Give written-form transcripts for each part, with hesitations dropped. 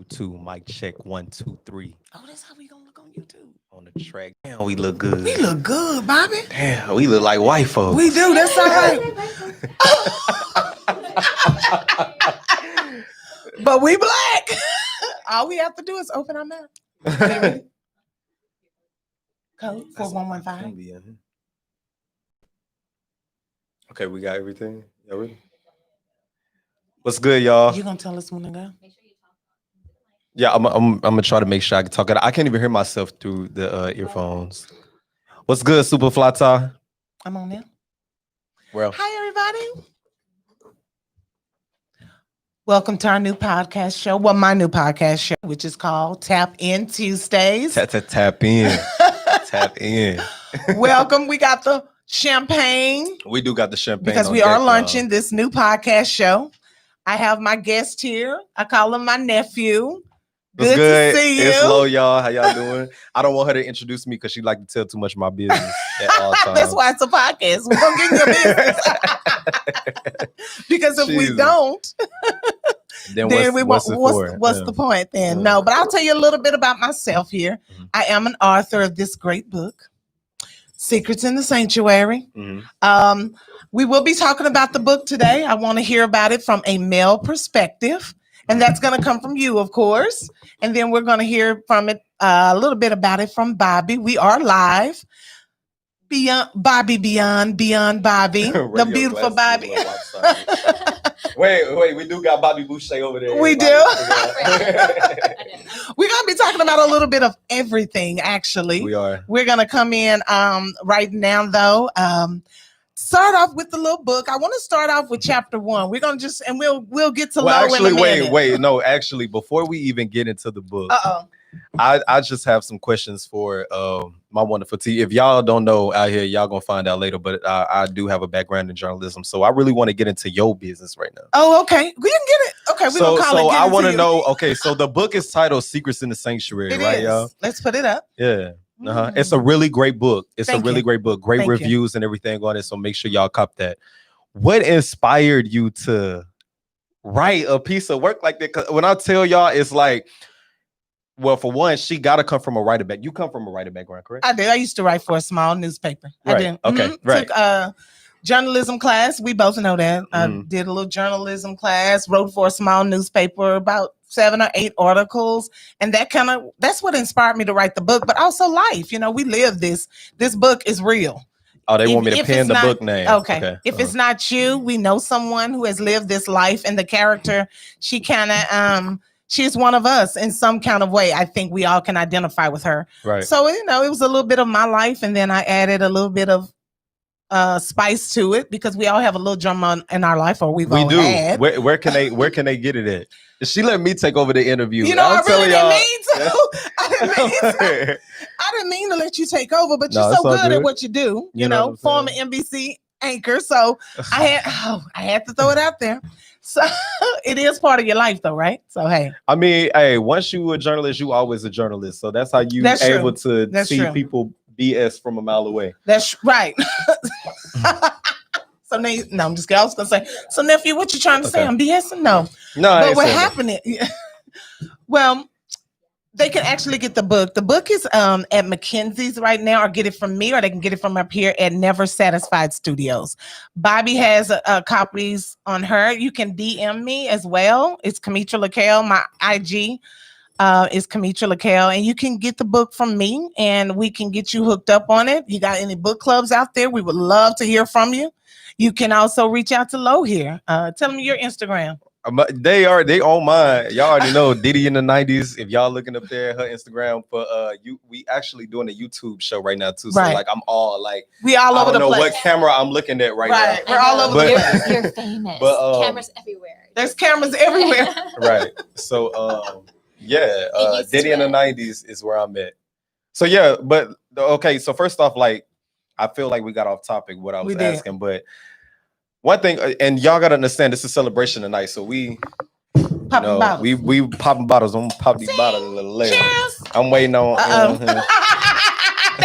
Two, mic check, 1, 2, 3. Oh, that's how we gonna look on YouTube. On the track. Damn, we look good. We look good, Bobby. Damn, we look like white folks. We do. That's all right. But we black. All we have to do is open our mouth. Code 4115. Okay, we got everything. Y'all ready? What's good, y'all? You gonna tell us when to go? Yeah, I'm gonna try to make sure I can talk. I can't even hear myself through the earphones. What's good, Super Flata? I'm on there. Well, hi everybody. Welcome to our new podcast show. Well, my new podcast show, which is called Tap In Tuesdays. Tap in. Tap in. Welcome. We got the champagne. We do got the champagne because we are launching this new podcast show. I have my guest here. I call him my nephew. Good to see you. It's Lo, y'all. How y'all doing? I don't want her to introduce me because she like to tell too much of my business at all times. That's why it's a podcast. We're gonna get your business. Because if we don't, then what's the point then? Yeah. No, but I'll tell you a little bit about myself here. Mm-hmm. I am an author of this great book, Secrets in the Sanctuary. Mm-hmm. We will be talking about the book today. I want to hear about it from a male perspective. And that's going to come from you, of course. And then we're going to hear from it a little bit about it from Bobby. We are live. Beyond Bobby. The beautiful Bobby. Wait. We do got Bobby Boucher over there. We do. We're going to be talking about a little bit of everything, actually. We are. We're going to come in right now, though. Start off with the little book. I want to start off with chapter 1. We're gonna we'll get to Lo in a minute. Wait. No, actually, before we even get into the book, I just have some questions for my wonderful T. If y'all don't know out here, y'all gonna find out later. But I do have a background in journalism, so I really want to get into your business right now. Oh, okay. We can get it. Okay, we're gonna call it. So I want to know. Okay, so the book is titled "Secrets in the Sanctuary," right, y'all? Let's put it up. Yeah. Uh-huh. It's a really great book. Great book. Great reviews and everything on it. So make sure y'all cop that. What inspired you to write a piece of work like that? 'Cause when I tell y'all, it's like, well, for one, she gotta come from a writer background. You come from a writer background, correct? I did. I used to write for a small newspaper. Right. I did. Okay. Right. Took journalism class. We both know that. I did a little journalism class. Wrote for a small newspaper about 7 or 8 articles, and that's what inspired me to write the book, but also life. We live this. This book is real. Oh, they want me to pin the book name. Okay. If it's not you, we know someone who has lived this life, and the character, she's one of us in some kind of way. I think we all can identify with her. Right. So, it was a little bit of my life, and then I added a little bit of spice to it because we all have a little drama in our life, or we do. Had. Where can they get it at? She let me take over the interview. I really didn't mean to. I didn't mean to let you take over, but you're so good at what you do. Former NBC anchor. So I had to throw it out there. So it is part of your life, though, right? So hey. I mean, once you a journalist, you always a journalist. So that's how you able to see people BS from a mile away. That's right. So no, I'm just kidding. I was gonna say, so nephew, what you trying to say? I'm BSing? No. But what happened? Well, they can actually get the book. The book is at Mackenzie's right now, or get it from me, or they can get it from up here at Never Satisfied Studios. Bobby has copies on her. You can DM me as well. It's Kametra LaCale. My IG is Kametra LaCale, and you can get the book from me, and we can get you hooked up on it. You got any book clubs out there? We would love to hear from you. You can also reach out to Lo here. Tell them your Instagram. They on mine. Y'all already know Diddy in the 90s. If y'all looking up there, her Instagram. But we actually doing a YouTube show right now too. So like I'm all like we all over the place. I don't know what camera I'm looking at right now. We're all over the place. You're famous. But, cameras everywhere. There's cameras everywhere. Right. So Diddy in the 90s is where I'm at. So yeah, but okay. So first off, like I feel like we got off topic what I was asking, but one thing, and y'all gotta understand, this is celebration tonight. So we popping bottles. We popping bottles. I'm gonna pop these bottles a little later. Cheers. I'm waiting on. That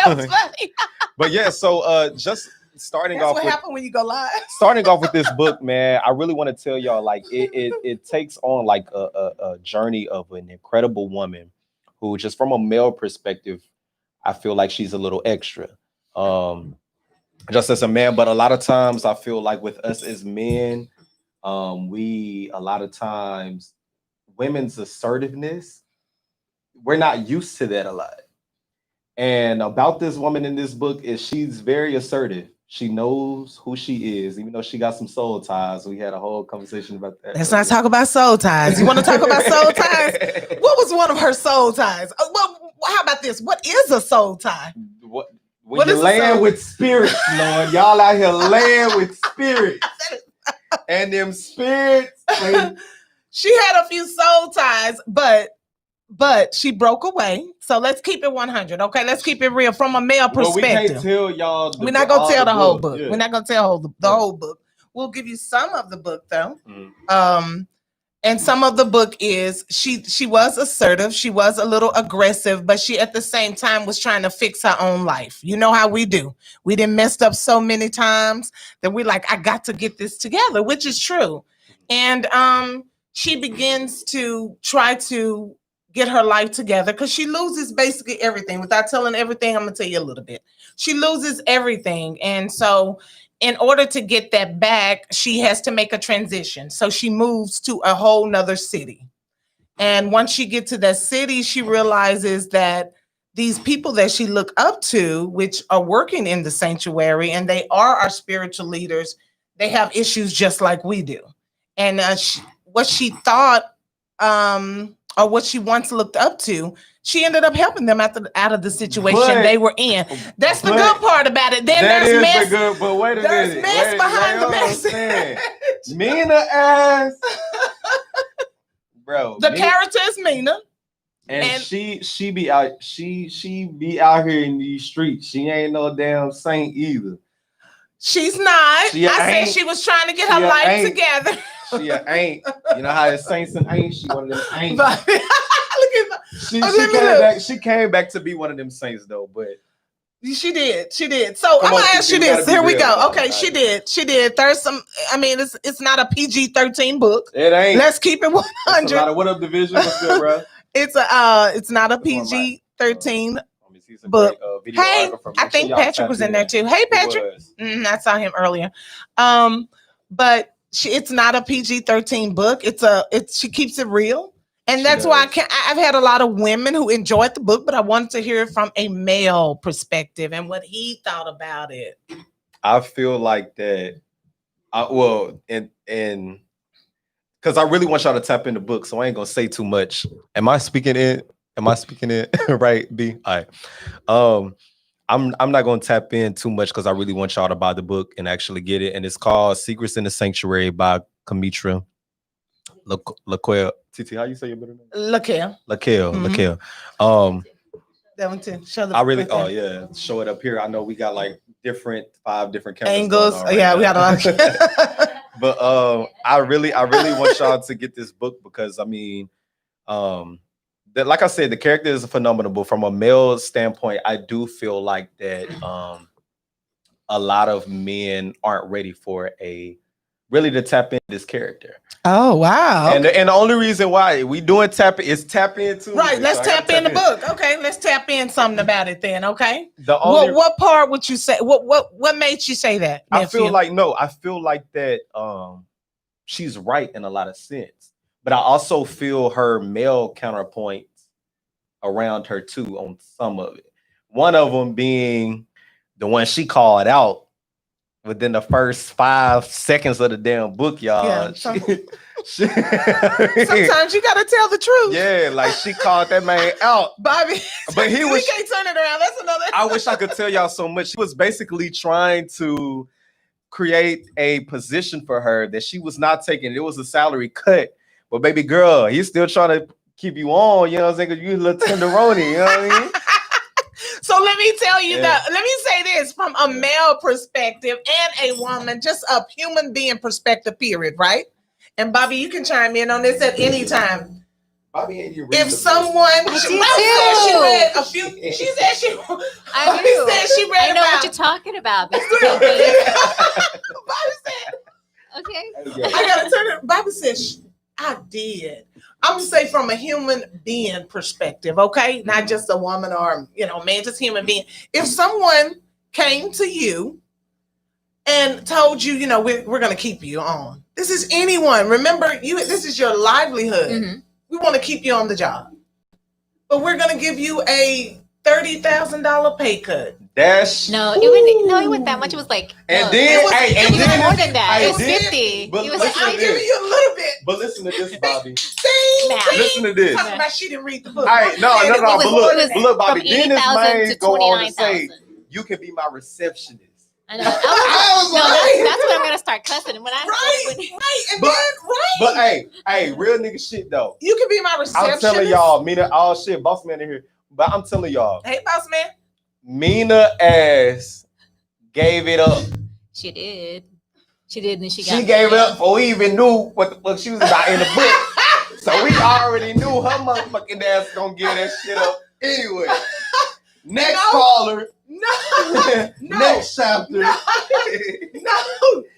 was funny. But yeah, so just starting That's off what with happened when you go live. Starting off with this book, man, I really want to tell y'all, like, it takes on like a journey of an incredible woman who, just from a male perspective, I feel like she's a little extra. Just as a man, but a lot of times I feel like with us as men, we a lot of times women's assertiveness, we're not used to that a lot. And about this woman in this book is she's very assertive. She knows who she is, even though she got some soul ties. We had a whole conversation about that. Let's not talk about soul ties. You want to talk about soul ties? What was one of her soul ties? Well, how about this? What is a soul tie? When you're laying with spirits, Lord, y'all out here laying with spirits, and them spirits. She had a few soul ties, but she broke away. So let's keep it 100. Okay, let's keep it real from a male perspective. Well, we can't tell y'all. We're not gonna tell the whole book. Yeah. We're not gonna tell the whole book. We'll give you some of the book though. And some of the book is she was assertive, she was a little aggressive, but she at the same time was trying to fix her own life. You know how we do. We done messed up so many times that we're like, I got to get this together, which is true. And she begins to try to get her life together because she loses basically everything. Without telling everything, I'm gonna tell you a little bit. She loses everything, and so in order to get that back, she has to make a transition. So she moves to a whole nother city. And once she gets to that city, she realizes that these people that she looked up to, which are working in the sanctuary, and they are our spiritual leaders, they have issues just like we do. And what she thought, or what she once looked up to, she ended up helping them out of the situation they were in. That's the good part about it. Then there's mess. But wait a minute. There's mess behind the mess. Mina ass. Bro. The character is Mina. And she be out here in these streets. She ain't no damn saint either. She's not. I said she was trying to get her life together. She ain't. You know how it's saints and ain't. She one of them ain't. She came back to be one of them saints though, but she did. So I'm gonna ask you this. Here we go. Okay, she did. There's some. I mean, it's not a PG-13 book. It ain't. Let's keep it 100. A lot of what up division. What's good, bro? It's not a PG-13 book. Hey, I think Patrick was in there too. Hey, Patrick. I saw him earlier. But it's not a PG-13 book. She keeps it real. And that's why I've had a lot of women who enjoyed the book, but I wanted to hear it from a male perspective and what he thought about it. I feel like that. And because I really want y'all to tap in the book, so I ain't gonna say too much. Am I speaking it right, B? All right. I'm not gonna tap in too much because I really want y'all to buy the book and actually get it. And it's called Secrets in the Sanctuary by Kametra. Laquelle. Titi, how you say your middle name? Laquelle. That one too. Show the show it up here. I know we got like 5 different angles. We got a lot. But I really want y'all to get this book because I mean, like I said, the character is phenomenal. But from a male standpoint, I do feel like that a lot of men aren't ready for to tap into this character. Oh wow! And the only reason why we doing tap into right. Let's tap in the book. Okay, let's tap in something about it then. Okay. What part would you say? What made you say that? I feel like that she's right in a lot of sense, but I also feel her male counterpoints around her too on some of it. One of them being the one she called out within the first 5 seconds of the damn book, y'all. Yeah, sometimes you gotta tell the truth. Yeah, like she called that man out, Bobby. But we can't turn it around. That's another. I wish I could tell y'all so much. She was basically trying to create a position for her that she was not taking. It was a salary cut, but baby girl, he's still trying to keep you on. You know what I'm saying? Because you a little tenderoni. You know what I mean? So let me tell you that. Let me say this from a male perspective and a woman, just a human being perspective, period, right? And Bobby, you can chime in on this at any time. Bobby ain't even if someone she read a few, she said she. I knew. Said she read I know about, what you're talking about, Mr. Bobby said. Okay. I gotta turn it. Bobby said I did. I'm gonna say from a human being perspective, okay, not just a woman or man, just human being. If someone came to you and told you, we're gonna keep you on. This is anyone. Remember, this is your livelihood. Mm-hmm. We want to keep you on the job, but we're gonna give you a $30,000 pay cut. It wasn't that much. It was like, and then more than that. It was 50. But I'm giving you a little bit. But listen to this, Bobby. Listen to this. Talking about she didn't read the book. No. But look, Bobby. Then this man go on to say, "You can be my receptionist." I know. That's when I'm gonna start cussing. When But hey, real nigga shit though. You can be my receptionist. I'm telling y'all, Mina, all shit, boss man in here. But I'm telling y'all. Hey, boss man. Mina ass gave it up. She did, and she gave it up before we even knew what the fuck she was about in the book. So we already knew her motherfucking ass gonna give that shit up anyway. Next caller. No. Next chapter. No.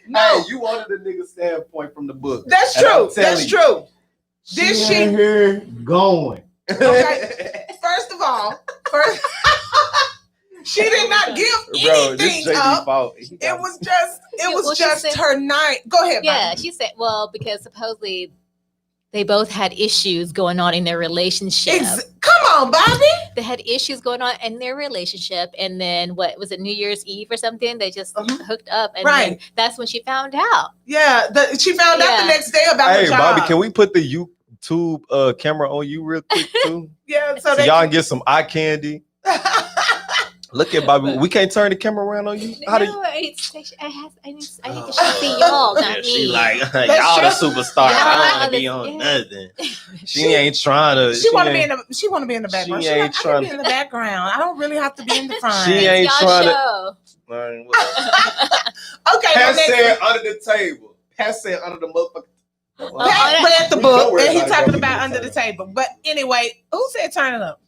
Hey, you wanted the nigga standpoint from the book. That's true. That's true. Did she here going? Okay. First of all, she did not give anything up. It was just her night. Go ahead. Yeah, Bobby. She said, well, because supposedly they both had issues going on in their relationship. Come on, Bobby. They had issues going on in their relationship, and then what was it, New Year's Eve or something? They just hooked up, and then that's when she found out. Yeah, she found out the next day about her job. Hey, Bobby, can we put the YouTube camera on you real quick too? Yeah, so y'all can get some eye candy. Look at Bobby. We can't turn the camera around on you. I need to see y'all, not me. She like, y'all the superstar. I don't want to be on nothing. She ain't trying to. She want to be in the. She want to be in the background. She ain't trying to be in the background. I don't really have to be in the front. She ain't trying to. Okay. Pat said under the table. Pat said under the motherfucker. Pat read the book and he talking about under the table. But anyway, who said turn it up?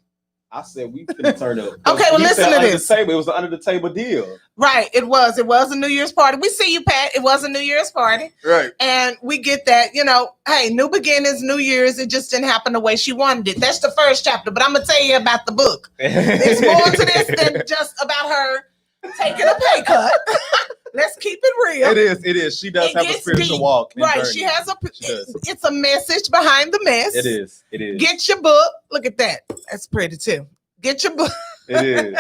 I said we finna turn up. Okay, well listen to this. It was an under the table deal. Right, it was a New Year's party. We see you, Pat. It was a New Year's party. Right. And we get that, hey, new beginnings, New Year's, it just didn't happen the way she wanted it. That's the first chapter, but I'm gonna tell you about the book. There's more to this than just about her taking a pay cut. Let's keep it real. It is. She does have a spiritual walk. Right. She has it's a message behind the mess. It is. Get your book. Look at that. That's pretty too. Get your book. It is.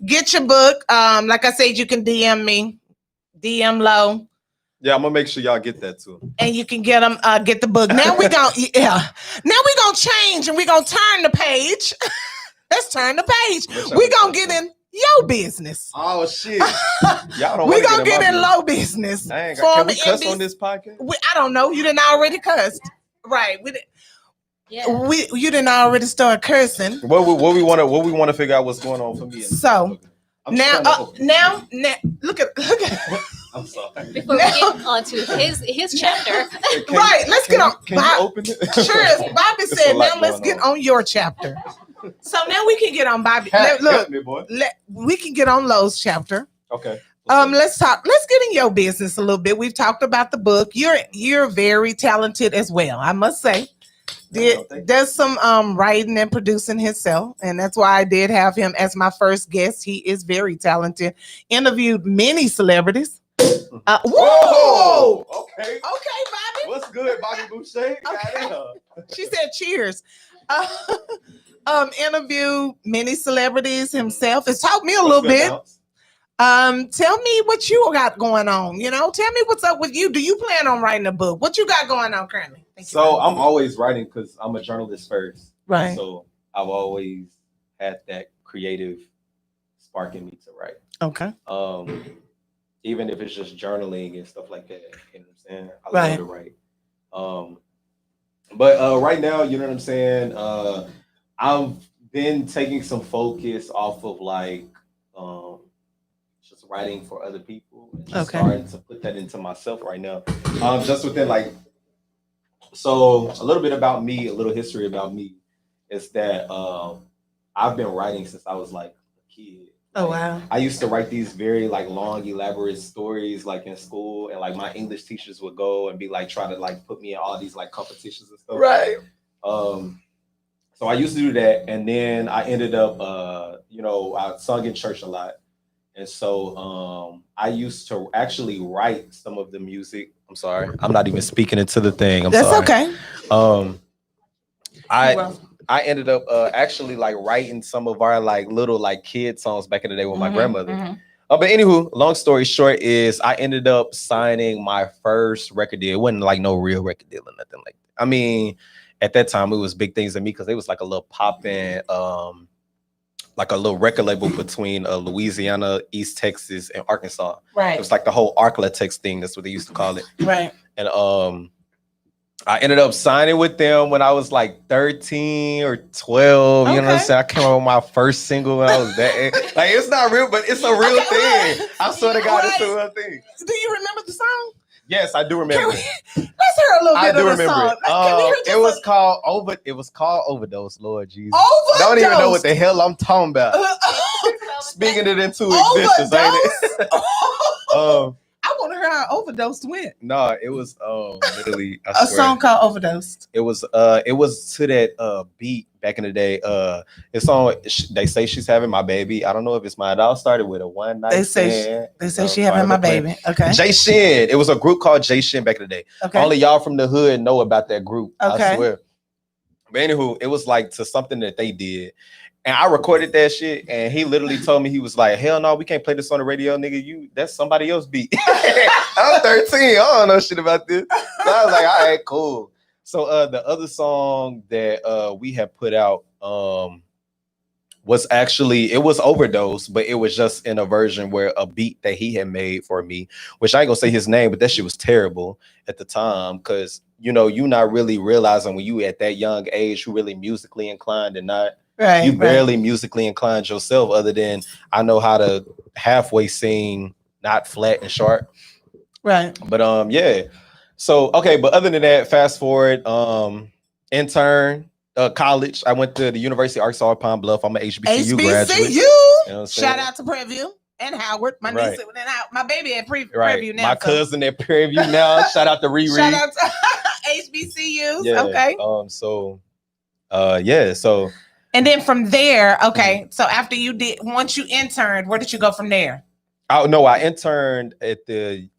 Get your book. Like I said, you can DM me. DM Low. Yeah, I'm gonna make sure y'all get that too. And you can get them, get the book. Now we're gonna change and we're gonna turn the page. Let's turn the page. We're gonna get in your business. Oh shit! Y'all don't. We're gonna get in low business. Can we cuss on this podcast? I don't know. You didn't already cuss, right? You didn't already start cursing. What we want to figure out what's going on for me. So now look at. I'm sorry. Before we get on to his chapter, right? Let's get on. Can you open it? Sure. Bobby said, "Now let's get on your chapter." So now we can get on Bobby. We can get on Lowe's chapter. Okay. Let's talk. Let's get in your business a little bit. We've talked about the book. You're very talented as well, I must say. Does some writing and producing himself, and that's why I did have him as my first guest. He is very talented. Interviewed many celebrities. Whoa! Okay, Bobby. What's good, Bobby Boucher? Okay. She said, "Cheers." Interviewed many celebrities himself. It's taught me a little bit. Tell me what you got going on. Tell me what's up with you. Do you plan on writing a book? What you got going on currently? So I'm always writing because I'm a journalist first. Right. So I've always had that creative spark in me to write. Okay. Even if it's just journaling and stuff like that. You know what I'm saying? I love to write. But right now, you know what I'm saying? I've been taking some focus off of just writing for other people and just starting to put that into myself right now. Just within So a little bit about me, a little history about me is that I've been writing since I was like a kid. Oh wow! I used to write these very like long, elaborate stories like in school, and like my English teachers would go and be like try to like put me in all these like competitions and stuff. Right. So I used to do that, and then I ended up, I sung in church a lot, and so I used to actually write some of the music. I'm sorry, I'm not even speaking into the thing. That's okay. I ended up actually like writing some of our like little like kid songs back in the day with my grandmother. Mm-hmm. But anywho, long story short is I ended up signing my first record deal. It wasn't like no real record deal or nothing like that. I mean, at that time it was big things to me because it was like a little popping, like a little record label between Louisiana, East Texas, and Arkansas. Right. It was like the whole Arklatex thing. That's what they used to call it. Right. And I ended up signing with them when I was like 13 or 12. You know what I'm saying? I came out with my first single when I was that. Like, it's not real, but it's a real thing. I swear to God, it's a real thing. Do you remember the song? Yes, I do remember. Let's hear a little bit of the song. It was called Overdose, Lord Jesus. Overdose. Don't even know what the hell I'm talking about. Speaking it into existence, ain't it? I want to hear how Overdose went. No, it was literally a song called Overdose. It was to that beat back in the day. It's on. They say she's having my baby. I don't know if it's mine. It all started with a one night. They say she having my baby. Okay. Jay Shin. It was a group called Jay Shin back in the day. Okay. Only y'all from the hood know about that group. Okay. I swear. But anywho, it was like to something that they did. And I recorded that shit, and he literally told me, he was like, hell no, we can't play this on the radio, nigga. That's somebody else's beat. I'm 13. I don't know shit about this. So I was like, all right, cool. So the other song that we had put out was actually, it was Overdose, but it was just in a version where a beat that he had made for me, which I ain't gonna say his name, but that shit was terrible at the time, because, you not really realizing when you at that young age who really musically inclined and not. Right, you barely musically inclined yourself, other than I know how to halfway sing, not flat and sharp. Right. But yeah. So okay, but other than that, fast forward, intern, college. I went to the University of Arkansas Pine Bluff. I'm an HBCU graduate. You know Shout out to Prairie View and Howard. My niece and my baby at Prairie View now. My cousin at Prairie View now. Shout out to Riri. Shout out to HBCUs. Yeah. Okay. So. And then from there, okay. So after once you interned, where did you go from there? Oh no, I interned at the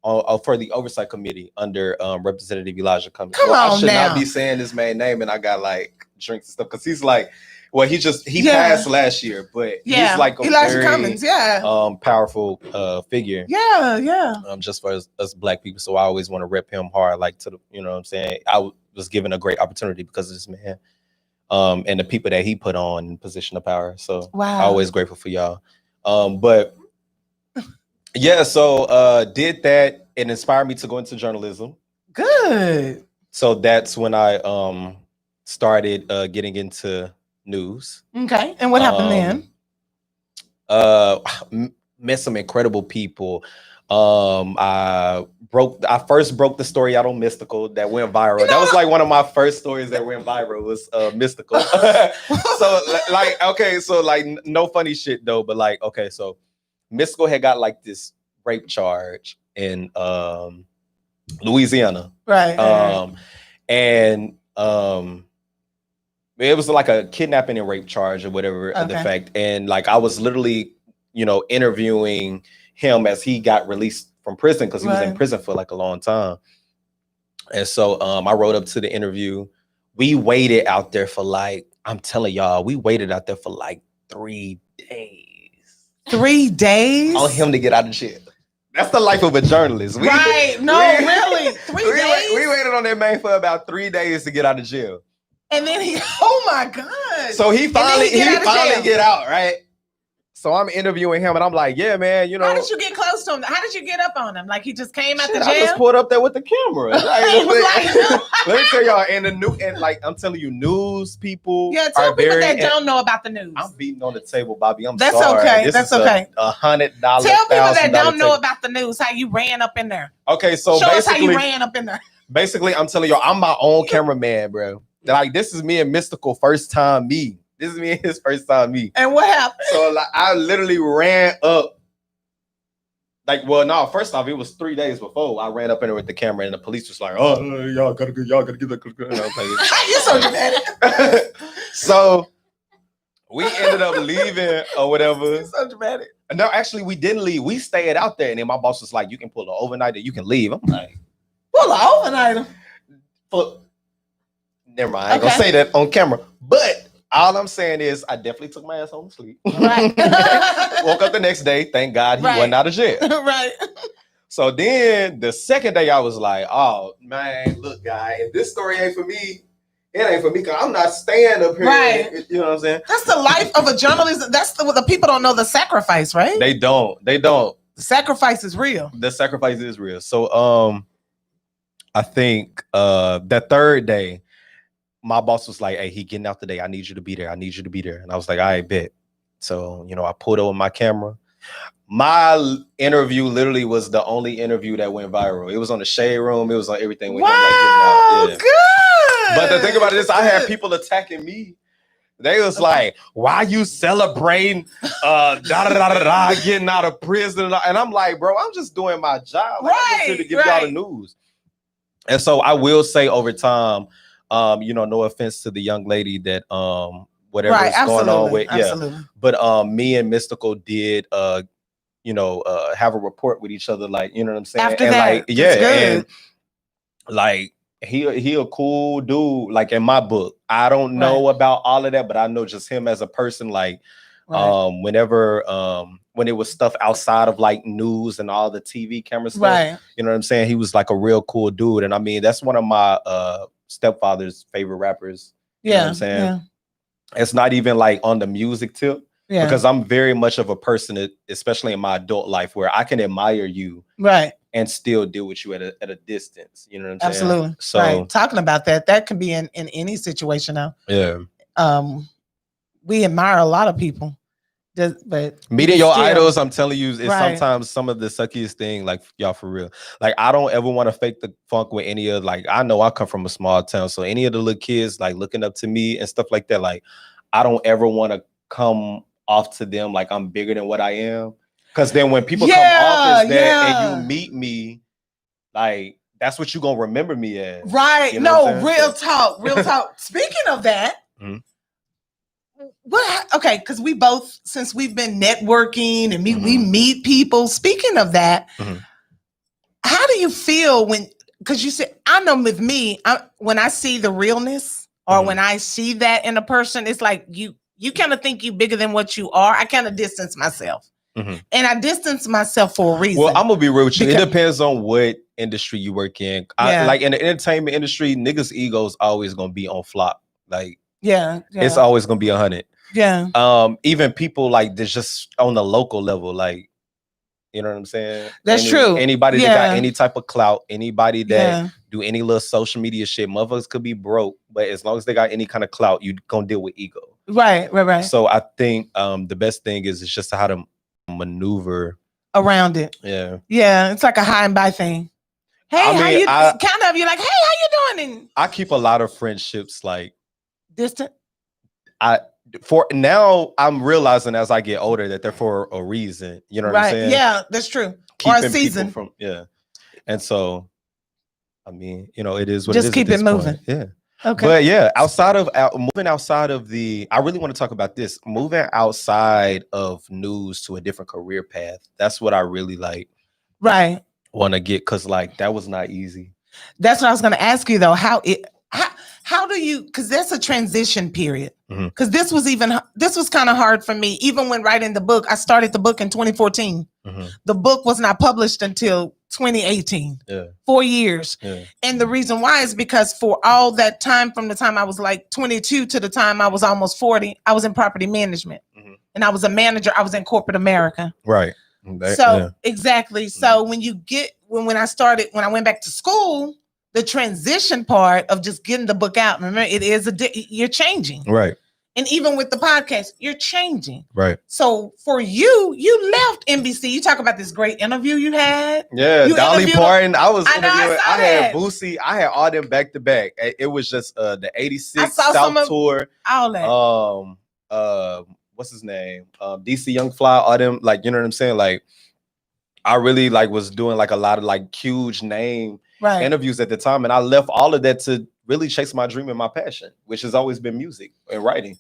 for the oversight committee under Representative Elijah Cummings. Come on, I should not be saying his main name, and I got like drinks and stuff because he's like, well, he passed last year, but he's like a Elijah very Cummings, powerful figure. Yeah. Just for us black people, so I always want to rep him hard, like to the, you know what I'm saying. I was given a great opportunity because of this man. And the people that he put on in position of power. So wow. I'm always grateful for y'all. But yeah, so did that. It inspired me to go into journalism. Good. So that's when I started getting into news. Okay. And what happened then? Met some incredible people. I first broke the story out on Mystical that went viral. That was like one of my first stories that went viral was Mystical. So no funny shit though, but like, okay, so Mystical had got like this rape charge in Louisiana. Right. And it was like a kidnapping and rape charge or whatever the fact. And like I was literally, interviewing him as he got released from prison because he was in prison for like a long time. And so I rode up to the interview. We waited out there for like, I'm telling y'all, we waited out there for like 3 days. 3 days? On him to get out of jail. That's the life of a journalist. Really? 3 days? We waited on that man for about 3 days to get out of jail. And then oh my God. So he finally get out, right? So I'm interviewing him and I'm like, yeah, man, How did you get close to him? How did you get up on him? Like he just came out the jail? I just pulled up there with the camera. Let me tell y'all, and I'm telling you, news people. Yeah, tell people that don't know about the news. I'm beating on the table, Bobby. That's sorry. Okay. That's okay. $100. Tell people that don't know about the news how you ran up in there. Okay, so show basically, us how you ran up in there. Basically, I'm telling you, I'm my own cameraman, bro. Like, this is me and Mystical first time me. This is me and his first time me. And what happened? So like, I literally ran up. Like, well, no, first off, it was 3 days before I ran up in there with the camera, and the police was like, "Oh, y'all gotta get that." And I was like, "You're so dramatic." So we ended up leaving or whatever. You're so dramatic. No, actually, we didn't leave. We stayed out there, and then my boss was like, "You can pull an overnight, and you can leave." I'm like, "Pull an overnight?" Never mind. I ain't gonna say that on camera, but. All I'm saying is I definitely took my ass home to sleep. Right. Woke up the next day. Thank God he wasn't out of jail. Right. So then the second day I was like, oh, man, look, guy, if this story ain't for me, it ain't for me because I'm not staying up here. Right. You know what I'm saying? That's the life of a journalist. That's the people don't know the sacrifice, right? They don't. The sacrifice is real. The sacrifice is real. So I think that third day, my boss was like, hey, he getting out today. I need you to be there. I need you to be there. And I was like, all right, bet. So, I pulled over my camera. My interview literally was the only interview that went viral. It was on the Shade Room. It was on everything. Wow, yeah. Good. But the thing about it is I had people attacking me. They was like, why you celebrating getting out of prison? And I'm like, bro, I'm just doing my job. Like, I'm just here to give y'all the news. And so I will say over time, no offense to the young lady that whatever's going on with but me and Mystical did have a report with each other, like, you know what I'm saying? After and that, like and like he a cool dude, like in my book. I don't know about all of that, but I know just him as a person, like whenever when it was stuff outside of like news and all the TV camera stuff, you know what I'm saying? He was like a real cool dude. And I mean, that's one of my stepfather's favorite rappers. You know what I'm saying? Yeah. It's not even like on the music tip. Yeah. Because I'm very much of a person that, especially in my adult life, where I can admire you and still deal with you at a distance. You know what I'm saying? Absolutely. So talking about that can be in any situation now. Yeah. We admire a lot of people. But meeting your idols, I'm telling you, is sometimes some of the suckiest thing, like, y'all, for real. Like, I don't ever want to fake the funk with any of, like, I know I come from a small town, so any of the little kids like looking up to me and stuff like that, like, I don't ever want to come off to them like I'm bigger than what I am. Because then when people come off as that and you meet me, like, that's what you're gonna remember me as. Right. You know real talk. Speaking of that. Mm-hmm. Okay, because we both, since we've been networking and we meet people. Speaking of that, how do you feel when? Because you said, I know with me, when I see the realness or when I see that in a person, it's like you kind of think you bigger than what you are. I kind of distance myself, and I distance myself for a reason. Well, I'm gonna be real with you. It depends on what industry you work in. Like in the entertainment industry, niggas' egos always gonna be on flop. Like. Yeah, it's always gonna be 100. Yeah. Even people like this just on the local level, like, you know what I'm saying? That's true. Anybody that got any type of clout, anybody that do any little social media shit, motherfuckers could be broke, but as long as they got any kind of clout, you gonna deal with ego. Right. So I think the best thing is just how to maneuver around it. Yeah, it's like a high and by thing. Hey, you're like, hey, how you doing? And I keep a lot of friendships like distant. For now, I'm realizing as I get older that they're for a reason. You know what I'm saying? Yeah, that's true. Keeping or a season. And so, I mean, it is what just it is. Keep it moving. Point. Yeah. Okay. But yeah, moving outside of the, I really want to talk about this. Moving outside of news to a different career path. That's what I really like. Right. Want to get, because like that was not easy. That's what I was going to ask you though. How do you, because that's a transition period. Because this was kind of hard for me. Even when writing the book, I started the book in 2014. The book was not published until 2018. 4 years. And the reason why is because for all that time, from the time I was like 22 to the time I was almost 40, I was in property management. And I was a manager. I was in corporate America. Right. Exactly. So when I went back to school, the transition part of just getting the book out, remember, it is you're changing. Right. And even with the podcast, you're changing. Right. So for you, you left NBC. You talk about this great interview you had. Yeah, you Dolly Parton. I was interviewing. I had that. Boosie. I had all them back to back. It was just the 86 South tour. All that. What's his name? DC Young Fly, all them, like, you know what I'm saying? Like, I really like was doing like a lot of like huge name interviews at the time. And I left all of that to really chase my dream and my passion, which has always been music and writing.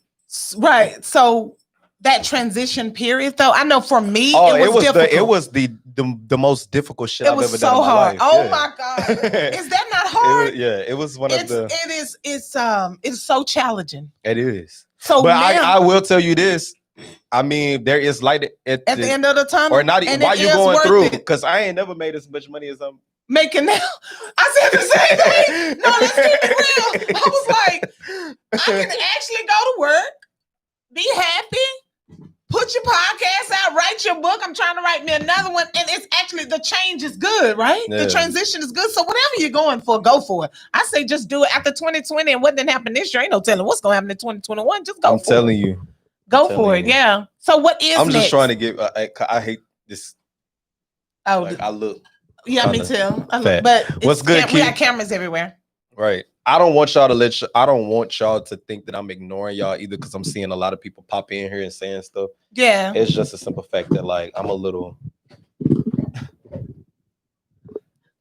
Right. So that transition period, though, I know for me, it was difficult. It was the most difficult shit I've ever done in my hard. life. Oh my God. Is that not hard? It was one of the. It's so challenging. It is. So, but I will tell you this. I mean, there is light at the end of the tunnel, or not. While you going through? Because I ain't never made as much money as I'm making now. I said the same thing. No, let's keep it real. I was like, I can actually go to work, be happy, put your podcast out, write your book. I'm trying to write me another one, and it's actually the change is good, right? Yeah. The transition is good. So whatever you're going for, go for it. I say just do it after 2020, and what didn't happen this year, ain't no telling what's gonna happen in 2021. Just go. I'm telling you. Go for it, yeah. So what is? I'm just trying to get. I hate this. Oh, like, I look. Yeah, me too. But what's good? We got cameras everywhere. Right. I don't want y'all to I don't want y'all to think that I'm ignoring y'all either, because I'm seeing a lot of people pop in here and saying stuff. Yeah. It's just a simple fact that like I'm a little.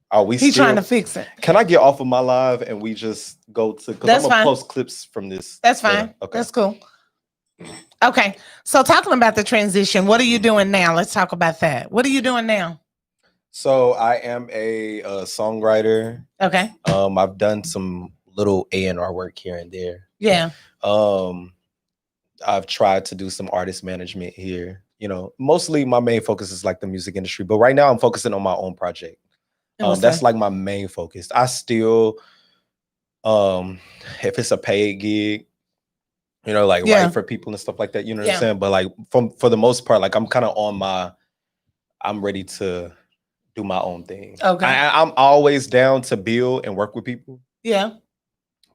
Are we? He's trying to fix it. Can I get off of my live and we just go to? Because I'm gonna post clips from this. That's fine. Yeah, okay. That's cool. Okay, so talking about the transition, what are you doing now? Let's talk about that. What are you doing now? So I am a songwriter. Okay. I've done some little A&R work here and there. Yeah. I've tried to do some artist management here. You know, mostly my main focus is like the music industry, but right now I'm focusing on my own project. That's like my main focus. I still, if it's a paid gig, you know, like write for people and stuff like that, you know what I'm saying? But like for the most part, like I'm kind of I'm ready to do my own thing. Okay. I'm always down to build and work with people. Yeah.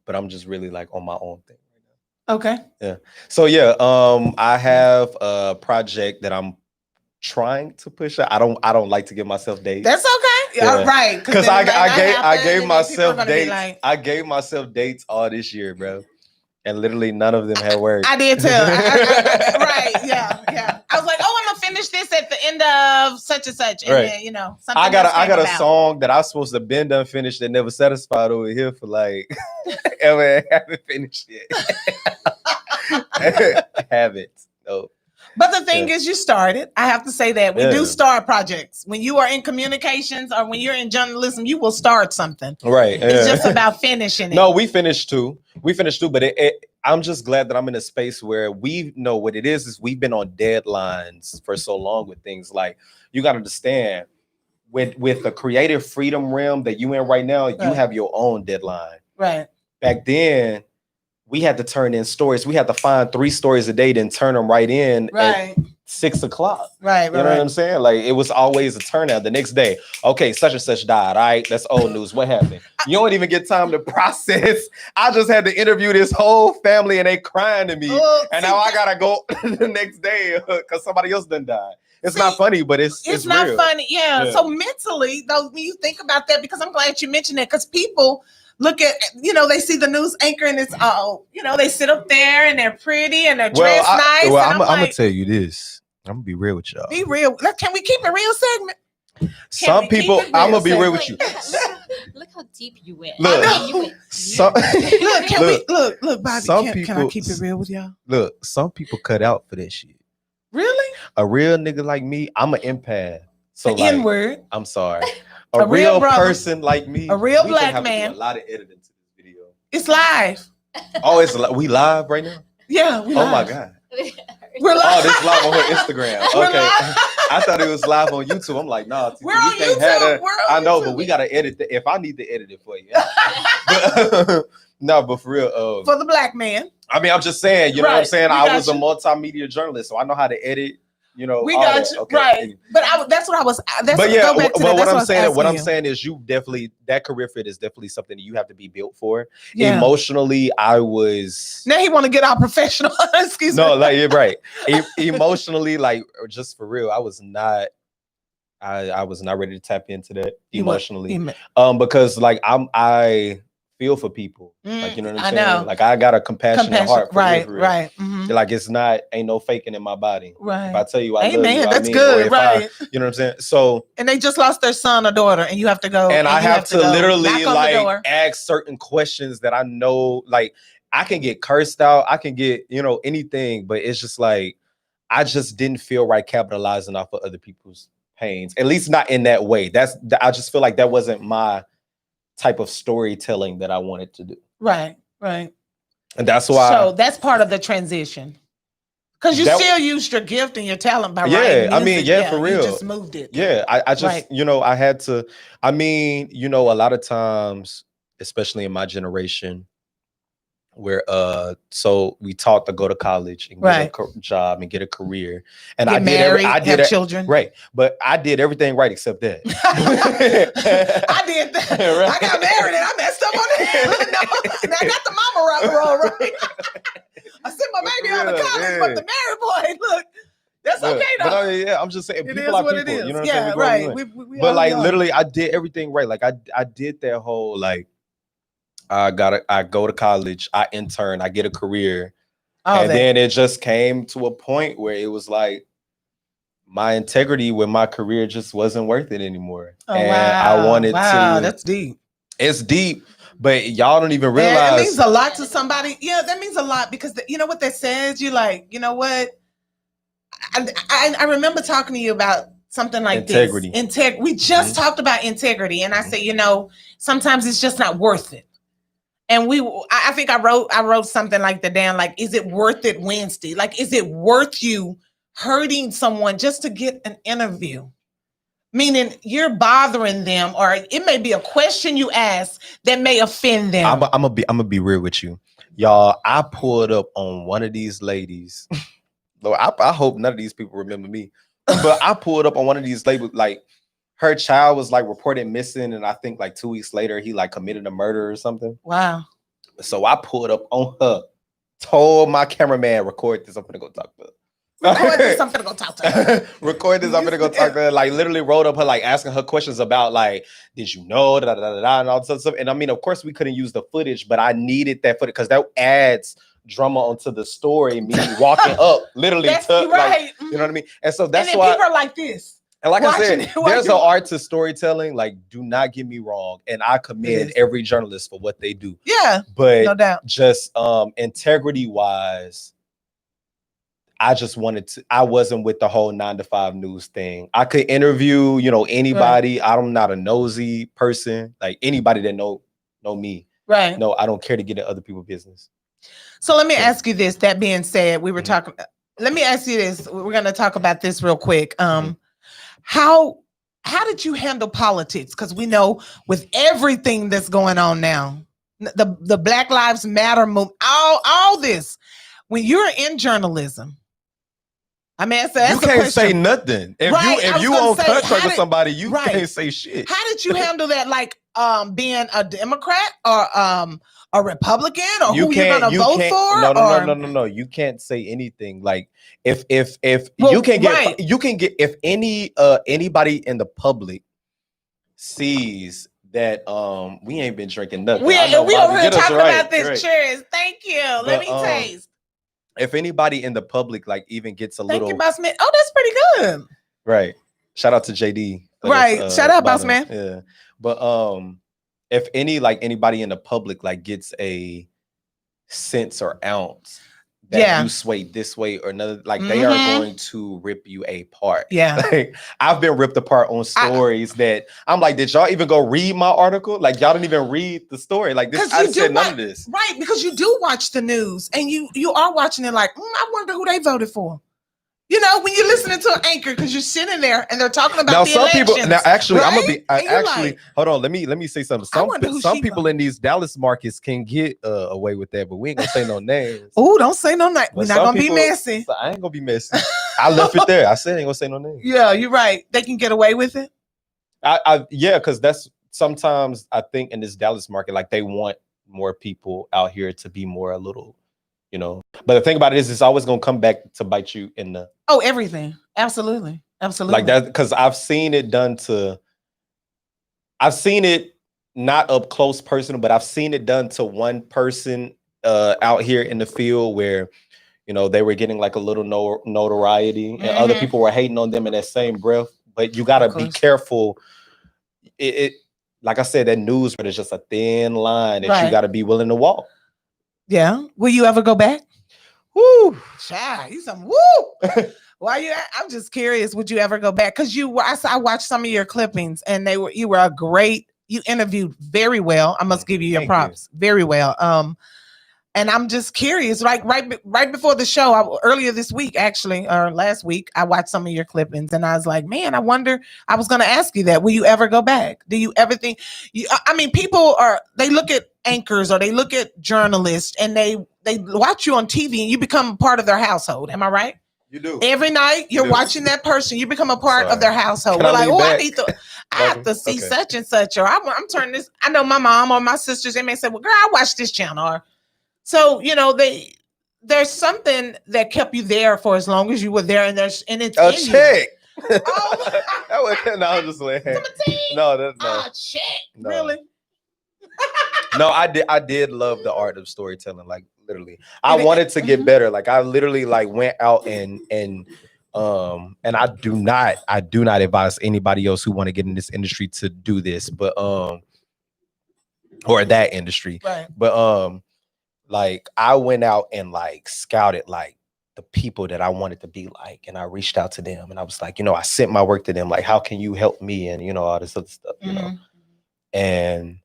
But I'm just really like on my own thing right now. Okay. Yeah. So yeah, I have a project that I'm trying to push out. I don't like to give myself dates. That's okay. Yeah. Right. Because I gave myself dates. Like, I gave myself dates all this year, bro. And literally none of them had worked. I did too. Right. Yeah. I was like, oh, I'm gonna finish this at the end of such and such. And then, you know, something I got a song that I was supposed to been done finished that never satisfied over here for like I haven't finished yet. Haven't. No. But the thing is, you started. I have to say that we do start projects. When you are in communications or when you're in journalism, you will start something. Right. It's just about finishing it. No, we finished too. But I'm just glad that I'm in a space where we know what it is we've been on deadlines for so long with things. Like, you got to understand, with the creative freedom realm that you in right now, you have your own deadline. Right. Back then, we had to turn in stories. We had to find 3 stories a day, then turn them right in at 6 o'clock. Right. You know what I'm saying? Like, it was always a turnout the next day. Okay, such and such died. All right, that's old news. What happened? You don't even get time to process. I just had to interview this whole family and they crying to me. And now I gotta go the next day because somebody else done died. It's not funny, but it's not real. Funny. Yeah. So mentally, though, when you think about that, because I'm glad you mentioned that, because people look at, they see the news anchor and it's all, they sit up there and they're pretty and they're dressed nice. Well, I'm gonna tell you this. I'm gonna be real with y'all. Be real. Can we keep it real segment? Some people, I'm gonna be real with you. Look how deep you went. Look, look, Bobby. Can I keep it real with y'all? Look, some people cut out for that shit. Really? A real nigga like me, I'm an empath. So the N-word. I'm sorry. A real person like me, a real black man. A lot of editing to this video. It's live. Oh, we live right now? Yeah, we live. Oh my God. We're live. Oh, this live on her Instagram. Okay. I thought it was live on YouTube. I'm like, nah, we're on YouTube. I know, but we gotta edit it if I need to edit it for you. But for real. For the black man. I mean, I'm just saying, you know what I'm saying? I was a multimedia journalist, so I know how to edit. We got you, okay. Right? But that's what I was. But yeah, go back to what I'm saying is, you definitely, that career fit is definitely something that you have to be built for. Yeah. Emotionally, I was. Now he want to get out professional. Excuse me. No, like right. Emotionally, like, just for real, I was not. I was not ready to tap into that emotionally, because like I feel for people, like, you know what I'm saying. Know. Like, I got a compassionate heart, for real. Right. Mm-hmm. Like, it's not, ain't no faking in my body. Right. If I tell you I love you, that's I mean, good. Right. You know what I'm saying. So, and they just lost their son or daughter, and you have to go, and I have to literally like ask certain questions that I know, like, I can get cursed out, I can get, anything, but it's just like, I just didn't feel right capitalizing off of other people's pains, at least not in that way. I just feel like that wasn't my type of storytelling that I wanted to do. Right. And that's why. So that's part of the transition, because you still used your gift and your talent by writing music. I mean, for real, you just moved it. Yeah, I just I had to. I mean, a lot of times, especially in my generation, where so we taught to go to college and get a job and get a career, and get married, have children, right? But I did everything right except that. I did that. Right. I got married and I messed up on that. No, I got the mama rock and roll right. I sent my baby out to college, but the married boy, look. That's okay though. But I'm just saying, people are people. You know what I'm saying? Right. But like, literally, I did everything right. Like, I did that whole, like, I go to college, I intern, I get a career. And then it just came to a point where it was like, my integrity with my career just wasn't worth it anymore. And I wanted to. That's deep. It's deep, but y'all don't even realize. It means a lot to somebody. Yeah, that means a lot, because you know what that says? You like, you know what? I remember talking to you about something like integrity. Integrity. We just talked about integrity, and I said, sometimes it's just not worth it. And I think I wrote something like like, is it worth it Wednesday? Like, is it worth you hurting someone just to get an interview? Meaning you're bothering them, or it may be a question you ask that may offend them. I'm gonna be real with you, y'all. I pulled up on one of these ladies. Lord, I hope none of these people remember me, but I pulled up on one of these ladies, like, her child was like reported missing, and I think like 2 weeks later he like committed a murder or something. Wow. So I pulled up on her, told my cameraman, record this, I'm gonna go talk to her. Record this, I'm gonna go talk to her. Record this, I'm gonna go talk to her. Like, literally wrote up her, like, asking her questions about, like, did you know, and all this stuff. And I mean, of course we couldn't use the footage, but I needed that footage because that adds drama onto the story. Me walking up, literally, like, you know what I mean? And so that's why people are like this. And like I said, there's an art to storytelling. Like, do not get me wrong. And I commend every journalist for what they do. Yeah, but no doubt. Just integrity wise, I just wanted to. I wasn't with the whole 9 to 5 news thing. I could interview, anybody. Right. I'm not a nosy person. Like, anybody that know me. Right. No, I don't care to get in other people's business. So let me ask you this. That being said, we were talking. Let me ask you this. We're going to talk about this real quick. How did you handle politics? Because we know with everything that's going on now, the Black Lives Matter movement, all this, when you're in journalism, I mean, you can't say nothing. If you on contract with somebody, you can't say shit. How did you handle that? Like, being a Democrat or a Republican, or who you're gonna vote for? No. You can't say anything. Like, if anybody in the public sees that we ain't been drinking nothing. We over here talking about this. Cheers. Thank you. Let me taste. If anybody in the public, like, even gets a little. Thank you, Boss Man. Oh, that's pretty good. Right. Shout out to JD. Right. Shout out, Boss Man. Yeah. But if anybody in the public, like, gets a sense or ounce that you sway this way or another, like, they are going to rip you apart. Yeah. Like, I've been ripped apart on stories that I'm like, did y'all even go read my article? Like, y'all didn't even read the story. Like, this, I said none of this. Right, because you do watch the news and you are watching it like, I wonder who they voted for. You know, when you're listening to an anchor because you're sitting there and they're talking about now the some elections, people. Now, actually, right? I'm gonna be. Actually, like, hold on. Let me say something. Some people in these Dallas markets can get away with that, but we ain't gonna say no names. Oh, don't say no name. We're not gonna be messy. So I ain't gonna be messy. I left it there. I said I ain't gonna say no names. Yeah, you're right. They can get away with it. Yeah, because that's sometimes I think in this Dallas market, like they want more people out here to be more a little. You know, but the thing about it is, it's always gonna come back to bite you in the. Oh, everything, absolutely, like that, because I've seen it done to. I've seen it not up close personal, but I've seen it done to one person out here in the field where, you know, they were getting like a little notoriety, and other people were hating on them in that same breath. But you gotta be careful. It like I said, that news is just a thin line that you gotta be willing to walk. Yeah. Will you ever go back? Woo. Child, you some woo. Why you? I'm just curious. Would you ever go back? Because I watched some of your clippings, and you were a great. You interviewed very well. I must give you your props. Very well. And I'm just curious. Like right before the show, earlier this week, actually, or last week, I watched some of your clippings, and I was like, man, I wonder. I was going to ask you that. Will you ever go back? Do you ever think? I mean, people they look at anchors or they look at journalists, and they watch you on TV, and you become part of their household. Am I right? You do. Every night you're watching that person, you become a part of their household. We're like, I have to see such and such, or I'm turning this. I know my mom or my sisters, they may say, well, girl, I watch this channel. Or, so, you know, there's something that kept you there for as long as you were there, and it's a check. No, I'm just like, no. Check. No. Really? No, I did love the art of storytelling. Like literally, I wanted to get better. Like I literally like went out and I do not advise anybody else who want to get in this industry to do this, but or that industry, right? But like I went out and like scouted like the people that I wanted to be like, and I reached out to them, and I was like, you know, I sent my work to them, like, how can you help me, and you know, all this other stuff, you know, and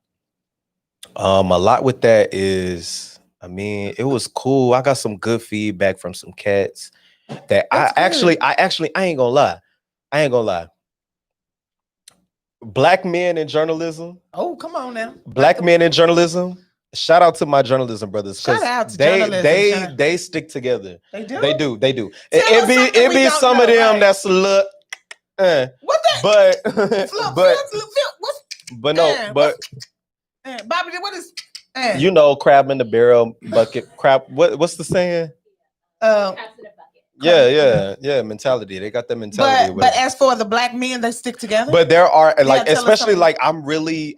a lot with that is, I mean, it was cool. I got some good feedback from some cats that I ain't gonna lie. Black men in journalism. Oh, come on now. Black men in journalism. Shout out to my journalism brothers. Shout out to they stick together. They do. They do. It be some of them that's a little what Bobby, what is you know, crab in the barrel, bucket crab. What's the saying? Yeah, mentality. They got that mentality. But as for the black men, they stick together. But there are like, especially like I'm really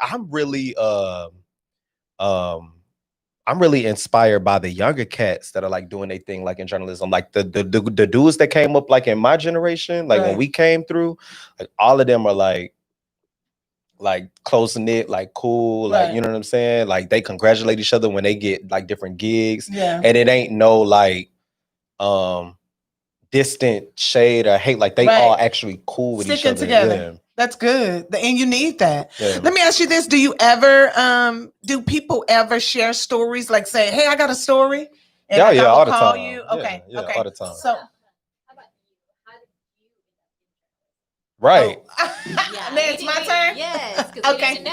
inspired by the younger cats that are like doing their thing like in journalism. Like the dudes that came up like in my generation, like when we came through, like all of them are like close knit, like cool, like you know what I'm saying? Like they congratulate each other when they get like different gigs. Yeah. And it ain't no like distant shade or hate. Like they all actually cool with each other. Together. Yeah. That's good. And you need that. Yeah. Let me ask you this. Do you ever do people ever share stories, like say, hey, I got a story? And all the time. You? Okay. Okay. All the time. So right. It's my turn? Yes. Okay.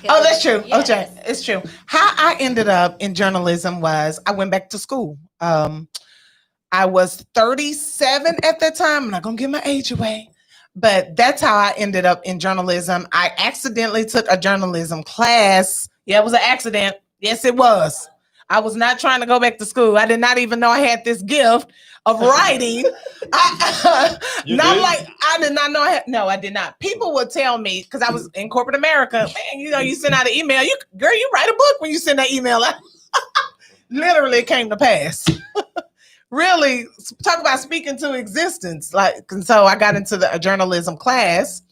Oh, that's true. Yes. Okay. It's true. How I ended up in journalism was I went back to school. I was 37 at that time. I'm not going to give my age away, but that's how I ended up in journalism. I accidentally took a journalism class. Yeah, it was an accident. Yes, it was. I was not trying to go back to school. I did not even know I had this gift of writing. I did not know. I did not. People would tell me, because I was in corporate America, man, you know, you send out an email. You write a book when you send that email out. Literally, it came to pass. Really, talk about speaking to existence. And so I got into a journalism class,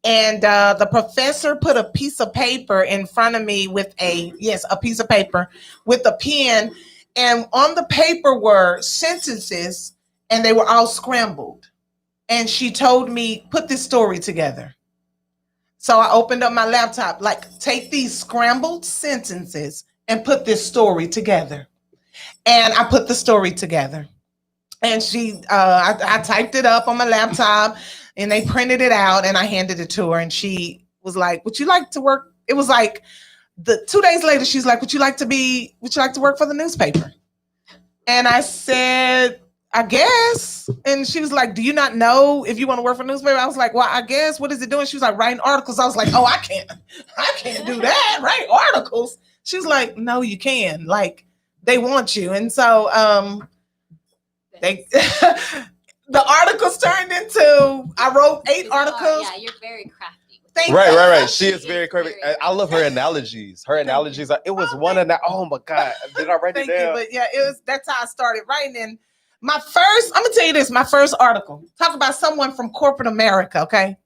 and the professor put a piece of paper in front of me with a piece of paper with a pen, and on the paper were sentences, and they were all scrambled. And she told me, put this story together. So I opened up my laptop, like, take these scrambled sentences and put this story together. And I put the story together. And I typed it up on my laptop, and they printed it out, and I handed it to her, and she was like, "Would you like to work?" It was like 2 days later, she's like, Would you like to work for the newspaper? And I said, I guess. And she was like, do you not know if you want to work for a newspaper? I was like, well, I guess. What is it doing? She was like, writing articles. I was like, oh, I can't do that. Write articles. She was like, no, you can. Like, they want you. And so they the articles turned into, I wrote 8 articles. Yeah, you're very crafty. Right. She is very crafty. I love her analogies. Her analogies. It was one of that. Oh my God. Did I write it down? But yeah, that's how I started writing. And I'm gonna tell you this, my first article. Talk about someone from corporate America, okay?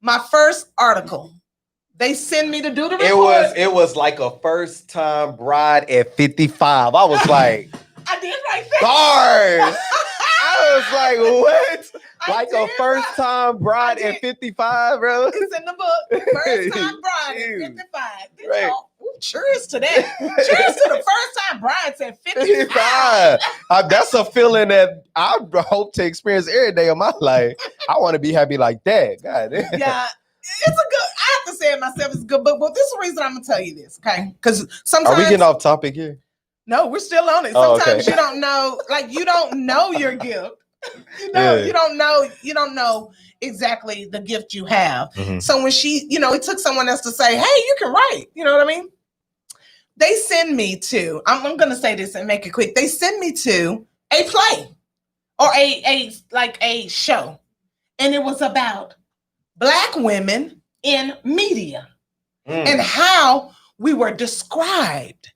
My first article. They send me to do the report. It was like a first time bride at 55. I was like, I did write that. Bars. I was like, what? Like a first time bride at 55, bro. It's in the book. First time bride at 55. Right. Cheers to that. Cheers to the first time brides at 55. That's a feeling that I hope to experience every day of my life. I want to be happy like that. God damn. Yeah. I have to say it myself, it's a good book. But this is the reason I'm going to tell you this, okay? Because sometimes. Are we getting off topic here? No, we're still on it. Sometimes you don't know, like you don't know your gift. You don't know exactly the gift you have. Mm-hmm. So when she, it took someone else to say, hey, you can write. You know what I mean? They send me to, I'm going to say this and make it quick. They send me to a play or a show. And it was about Black women in media and how we were described.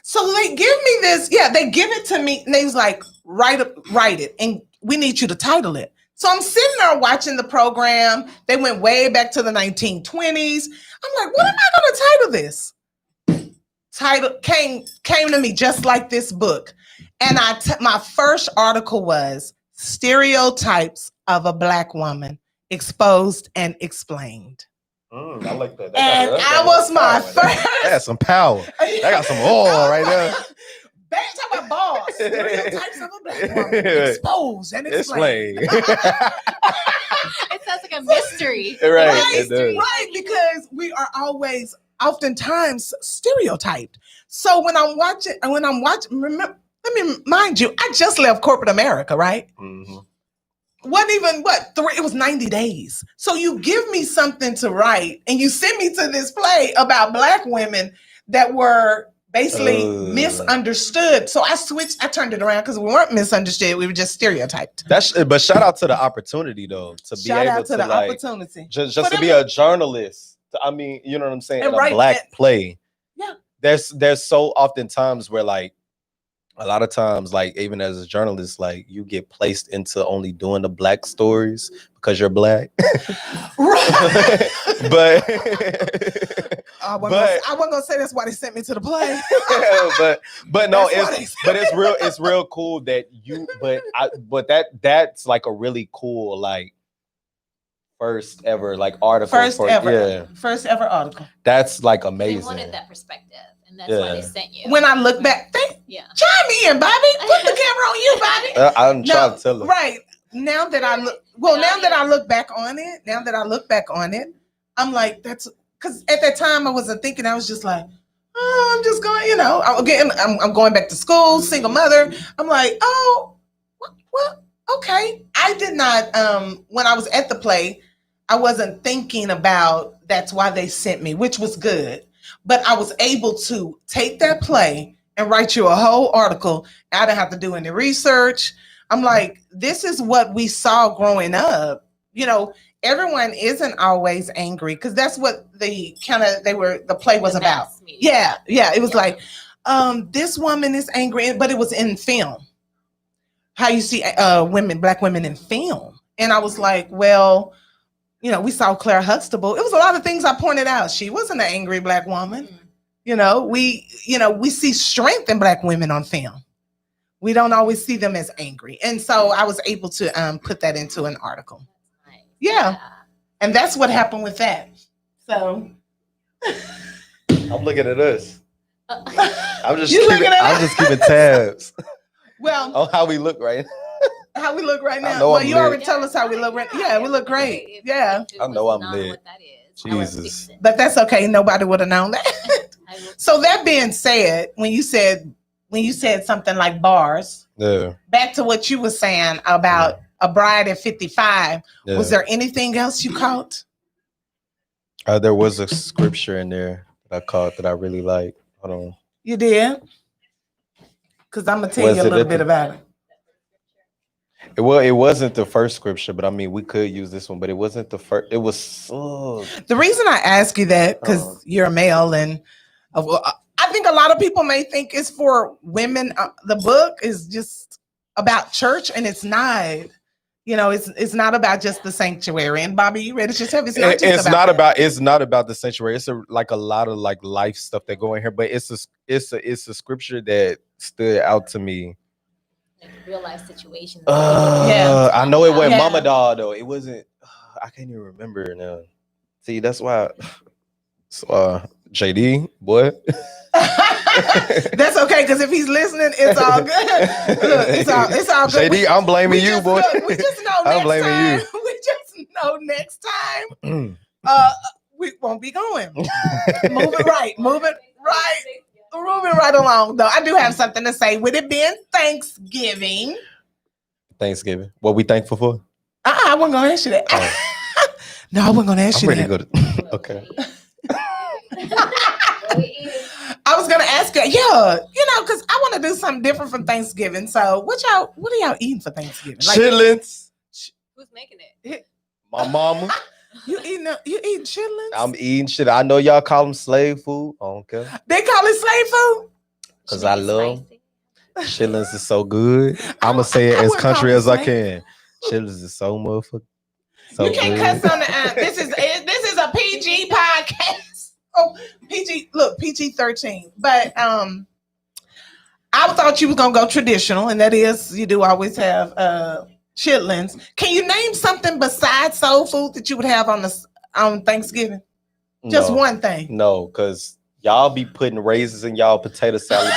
So they give me this, they give it to me, and they was like, write it, and we need you to title it. So I'm sitting there watching the program. They went way back to the 1920s. I'm like, what am I going to title this? Title came to me just like this book. And my first article was Stereotypes of a Black Woman, Exposed and Explained. I like that. I was my first. That's some power. That got some oil right there. Talk about balls. Stereotypes of a Black woman, exposed and explained. It sounds like a mystery. Right, because we are oftentimes stereotyped. So when I'm watching, remember, let me mind you, I just left corporate America, right? Mm-hmm. Wasn't even it was 90 days. So you give me something to write and you send me to this play about Black women that were basically misunderstood. So I turned it around because we weren't misunderstood. We were just stereotyped. But shout out to the opportunity though, to be able to opportunity. Just to be a journalist. I mean, you know what I'm saying? In a Black play. Yeah. There's so often times where like, a lot of times, like even as a journalist, like you get placed into only doing the Black stories because you're Black. Right. but I wasn't gonna say that's why they sent me to the play. but no, it's real cool that you. But that's like a really cool like first ever like article. First ever article. That's like amazing. They wanted that perspective. And that's why they sent you. When I look back, chime in, Bobby. Put the camera on you, Bobby. I'm trying to tell them. Right. Now that I look back on it, I'm like, that's because at that time I wasn't thinking. I was just like, oh, I'm just going, I'm going back to school, single mother. I'm like, oh, well, okay. I did not, when I was at the play, I wasn't thinking about that's why they sent me, which was good. But I was able to take that play and write you a whole article. I didn't have to do any research. I'm like, this is what we saw growing up. Everyone isn't always angry because that's what the play was about. Yeah. It was like, this woman is angry, but it was in film. How you see Black women in film. And I was like, well, we saw Claire Huxtable. It was a lot of things I pointed out. She wasn't an angry Black woman. We see strength in Black women on film. We don't always see them as angry. And so I was able to put that into an article. Nice. Yeah. And that's what happened with that. So I'm looking at us. I'm just keeping tabs. Well, on how we look right How we look right now? Well, you already told us how we look right now. Yeah, we look great. Yeah. I know I'm lit. Jesus. But that's okay. Nobody would have known that. So that being said, when you said something like bars, back to what you were saying about a bride at 55, was there anything else you caught? There was a scripture in there that I caught that I really like. Hold on. You did? Because I'm going to tell you a little bit about it. Well, it wasn't the first scripture, but I mean, we could use this one, but it wasn't the first. It was. The reason I ask you that, because you're a male, and I think a lot of people may think it's for women. The book is just about church, and it's not. You know, it's not about just the sanctuary. And Bobby, you read it yourself. It's not about the sanctuary. It's like a lot of like life stuff that go in here, but it's a scripture that stood out to me. Like real life situations. I know it went Mama Dog though. It wasn't. I can't even remember now. See, that's why. JD, boy. That's okay, because if he's listening, it's all good. Look, it's all good. JD, I'm blaming you, boy. We just know I'm blaming you. We just know next time we won't be going. Moving right along. Though I do have something to say. With it being Thanksgiving. What we thankful for? I wasn't gonna ask you that. Oh. No, I wasn't gonna ask you that. Okay. I was gonna ask you, because I want to do something different from Thanksgiving. So, what are y'all eating for Thanksgiving? Chitlins. Who's making it? My mama. You eating chitlins? I'm eating shit. I know y'all call them slave food. I don't care. They call it slave food because I love chitlins. Is so good. I'm gonna say it as country as I can. Chitlins is so motherfucking. So you can't cuss on the. This is a PG podcast. Oh, PG. Look, PG-13. But I thought you was gonna go traditional, and that is you do always have chitlins. Can you name something besides soul food that you would have on Thanksgiving? Just one thing. No, because y'all be putting raisins in y'all potato salad.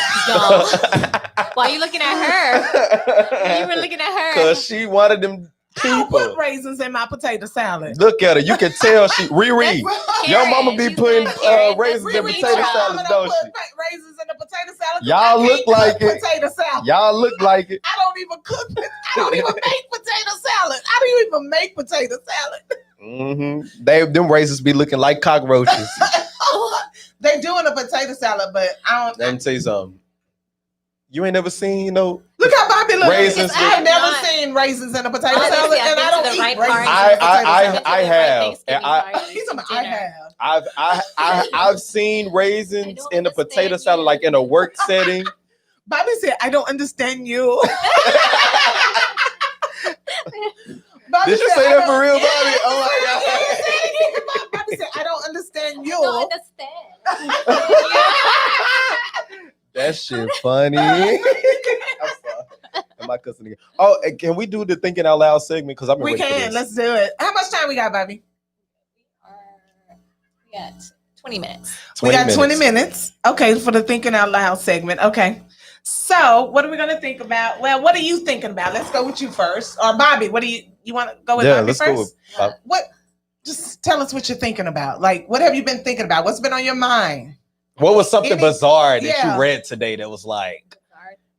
Why are you looking at her? You were looking at her because she wanted them. People. I don't put raisins in my potato salad. Look at her. You can tell she Riri. Your mama be putting raisins in potato salad, don't she? Raisins in the potato salad. Y'all look like it. Potato salad. Y'all look like it. I don't even cook. I don't even make potato salad. I don't even make potato salad. Mm-hmm. Them raisins be looking like cockroaches. They do in a potato salad, but I don't. Let me tell you something. You ain't never seen, Look how Bobby looks. Raisins. I've never seen raisins in a potato salad, and I don't eat raisins. I have. I've seen raisins in a potato salad, like in a work setting. Bobby said, "I don't understand you." Bobby Did you say that for real, Bobby? Oh my God! Bobby said, "I don't understand you." I don't understand. That shit funny. Am I cussing again? Oh, can we do the thinking out loud segment? Because we can. Let's do it. How much time we got, Bobby? We got 20 minutes. We got 20 minutes. Okay, for the thinking out loud segment. Okay. So, what are we going to think about? Well, what are you thinking about? Let's go with you first. Or Bobby, what do you want to go with? Bobby let's first? Go with Bob. What? Just tell us what you're thinking about. Like, what have you been thinking about? What's been on your mind? What was something bizarre that you read today that was like,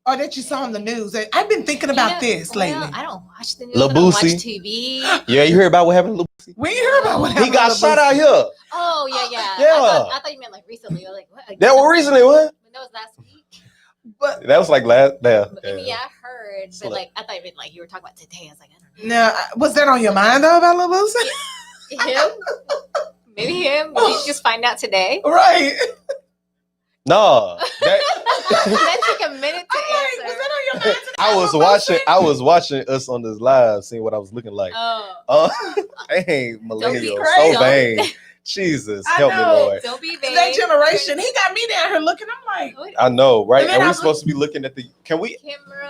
or that you saw on the news? I've been thinking about this lately. I don't watch the news. I don't watch TV. Yeah, you heard about what happened to Lucy? We heard about what happened. He got shot out here. Oh yeah. I thought you meant like recently. Or like what? That was recently, what? That was last week. But that was like last. Yeah, I heard, but like I thought you meant like you were talking about today. I was like, I don't know. No, was that on your mind though about Lil Boosie? Him? Maybe him. Did you just find out today? Right. No, that took a minute to answer. Was that on your mind today? I was watching us on this live, seeing what I was looking like. Hey, millennial, so vain. Jesus, help me, Lord. Don't be vain. That generation, he got me down here looking. I'm like, I know, right? And we're supposed to be looking at the. Can we?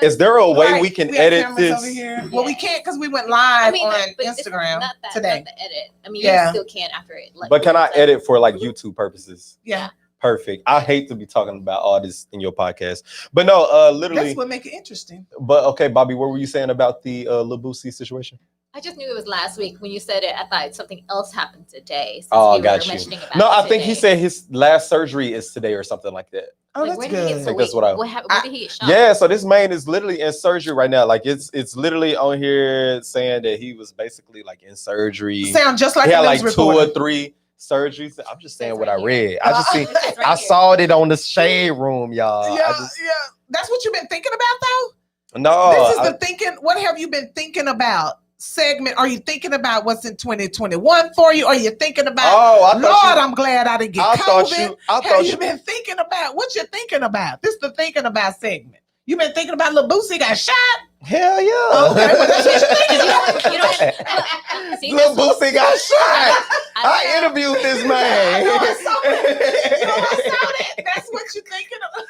Is there a way we can edit this? Over here. Well, we can't because we went live on Instagram today. Not the edit. I mean, you still can after it. But can I edit for like YouTube purposes? Yeah. Perfect. I hate to be talking about all this in your podcast, but no, literally. That's what make it interesting. But okay, Bobby, what were you saying about the Lil Boosie situation? I just knew it was last week when you said it. I thought something else happened today. Oh, got you. No, I think he said his last surgery is today or something like that. Oh, that's good. That's what what happened? Where did he get shot? Yeah, so this man is literally in surgery right now. Like it's literally on here saying that he was basically like in surgery. Sound just like he had like 2 or 3 surgeries. I'm just saying what I read. I just see. I saw it on the Shade Room, y'all. Yeah. That's what you've been thinking about, though. No, this is the thinking. What have you been thinking about? Segment. Are you thinking about what's in 2021 for you? Or are you thinking about? I'm glad I didn't get COVID. Have you been thinking about what you're thinking about? This is the thinking about segment. You been thinking about Lil Boosie got shot? Hell yeah. Okay, well, that's what you're thinking. Lil Boosie got shot. I interviewed this man. I saw that. That's what you're thinking of.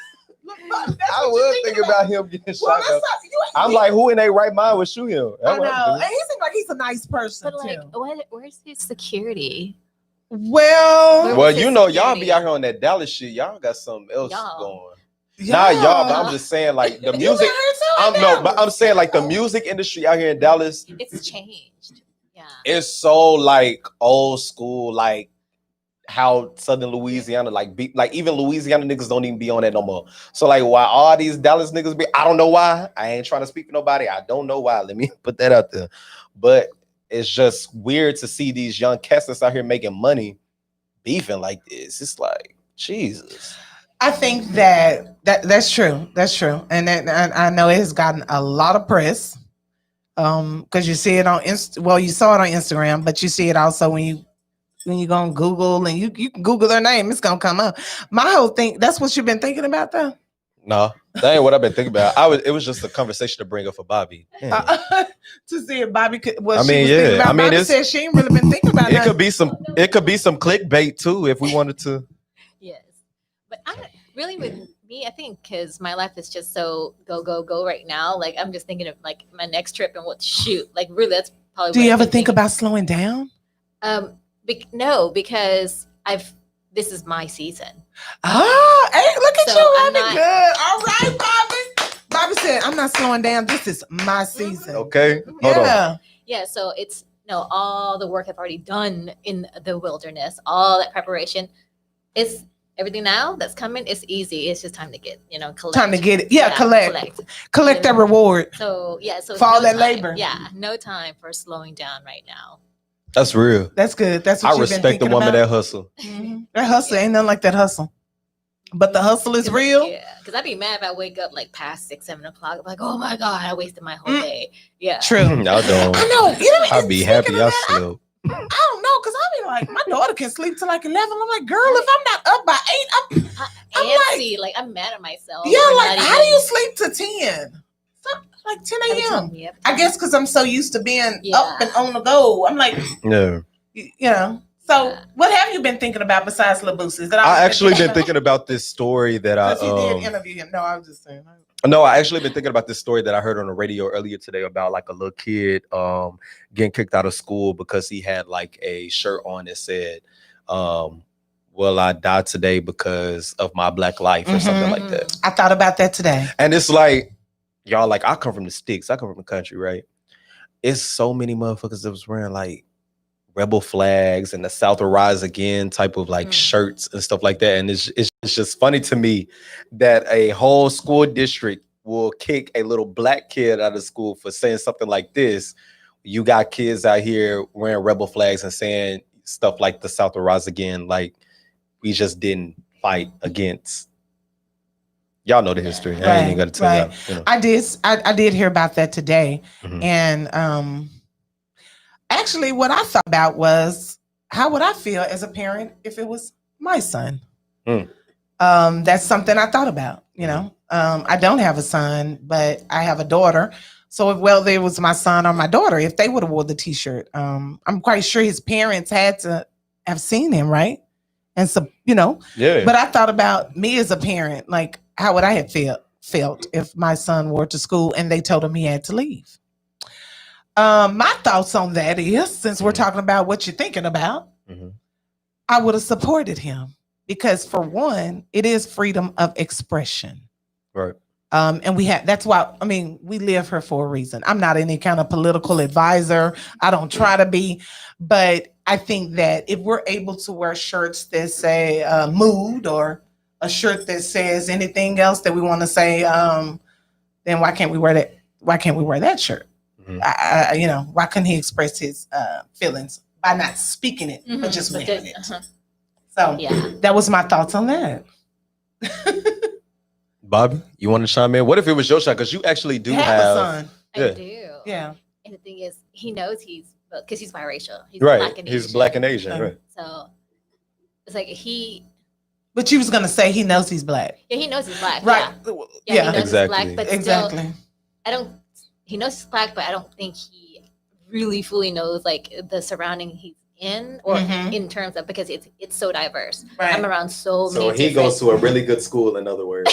I would think about him getting shot. I'm like, who in their right mind would shoot him? I know. And he seems like he's a nice person, but like, where's his security? Well, you know, y'all be out here on that Dallas shit. Y'all got something else going. Nah, y'all, but I'm just saying, like, the music. I'm saying, like, the music industry out here in Dallas. It's changed. Yeah. It's so, like, old school, like, how Southern Louisiana, like even Louisiana niggas don't even be on that no more. So, like, why all these Dallas niggas be, I don't know why. I ain't trying to speak for nobody. I don't know why. Let me put that out there. But it's just weird to see these young cats that's out here making money beefing like this. It's like, Jesus. I think that's true. That's true. And I know it has gotten a lot of press. Because you see it on you saw it on Instagram, but you see it also when you go on Google and you can Google their name, it's gonna come up. My whole thing, that's what you've been thinking about, though. No, that ain't what I've been thinking about. It was just a conversation to bring up for Bobby. To see if Bobby could. Well, Bobby said she ain't really been thinking about it. Could be some. It could be some clickbait too if we wanted to. Yes, but I really with me, I think because my life is just so go right now. Like I'm just thinking of like my next trip and what to shoot. Like really, that's probably. Do you ever think about slowing down? No, because this is my season. Hey, look at you, Bobby. Good. All right, Bobby. Bobby said, "I'm not slowing down. This is my season." Okay, hold on. Yeah, so it's all the work I've already done in the wilderness, all that preparation. It's everything now that's coming. It's easy. It's just time to get collect. Time to get it. Yeah, collect that reward. So for all that labor. Yeah, no time for slowing down right now. That's real. That's good. That's what I respect the woman that hustle. Mm-hmm. That hustle ain't nothing like that hustle. But the hustle is real. Yeah, because I'd be mad if I wake up like past 6, 7 o'clock. I'm like, oh my God, I wasted my whole day. Yeah. True. I don't. I know. I'd be happy I slept. I don't know, because I be like, my daughter can sleep till like 11. I'm like, girl, if I'm not up by 8, I'm antsy. Like, I'm mad at myself. Yeah, like, how do you sleep to 10? Like 10 a.m. I guess because I'm so used to being up and on the go. I'm like, no. So what have you been thinking about besides Lil Boosie? I actually been thinking about this story that you did interview him. No, I was just saying. No, I actually been thinking about this story that I heard on the radio earlier today about like a little kid getting kicked out of school because he had like a shirt on that said, "Well, I died today because of my black life," or something like that. I thought about that today. And it's like, y'all, like, I come from the sticks. I come from the country, right? It's so many motherfuckers that was wearing like rebel flags and the South will rise again type of like shirts and stuff like that. And it's just funny to me that a whole school district will kick a little black kid out of school for saying something like this. You got kids out here wearing rebel flags and saying stuff like the South will rise again. Like, we just didn't fight against. Y'all know the history. I ain't even gonna tell y'all. I did hear about that today. And actually what I thought about was, how would I feel as a parent if it was my son? That's something I thought about, I don't have a son, but I have a daughter. So if there was my son or my daughter, if they would have wore the t-shirt, I'm quite sure his parents had to have seen him, right? And so, but I thought about me as a parent, like, how would I have felt if my son wore to school and they told him he had to leave? My thoughts on that is, since we're talking about what you're thinking about, I would have supported him, because for one, it is freedom of expression. Right. And that's why, I mean, we live here for a reason. I'm not any kind of political advisor. I don't try to be, but I think that if we're able to wear shirts that say mood, or a shirt that says anything else that we want to say, then why can't we wear that? Why can't we wear that shirt? Mm-hmm. Why couldn't he express his feelings by not speaking it, but just wearing it? So that was my thoughts on that. Bobby, you want to chime in? What if it was your shot? Because you actually do have a son. I do. Yeah. And the thing is, he knows because he's biracial. He's right. Black and Asian. He's Black and Asian. Right. So it's like But you was gonna say he knows he's Black. Yeah, he knows he's Black. Right. Yeah. He knows exactly. he's Black, but exactly. Still, he knows he's Black, but I don't think he really fully knows like the surrounding he's in, or in terms of, because it's so diverse. Right. I'm around so many. So he goes to a really good school, in other words.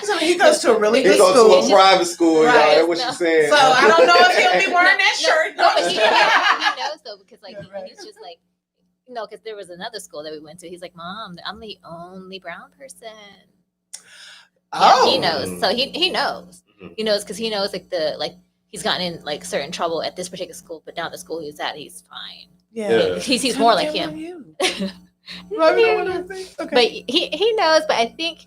So he goes to a really good school. He goes to a private school, y'all. That's what she's saying. So I don't know if he'll be wearing that shirt. No, but he knows though, because like he's just like, because there was another school that we went to. He's like, Mom, I'm the only brown person. Yeah, he knows. So he knows. He knows because he knows he's gotten in like certain trouble at this particular school, but down the school he's at, he's fine. Yeah. He's more like him. But he knows, but I think,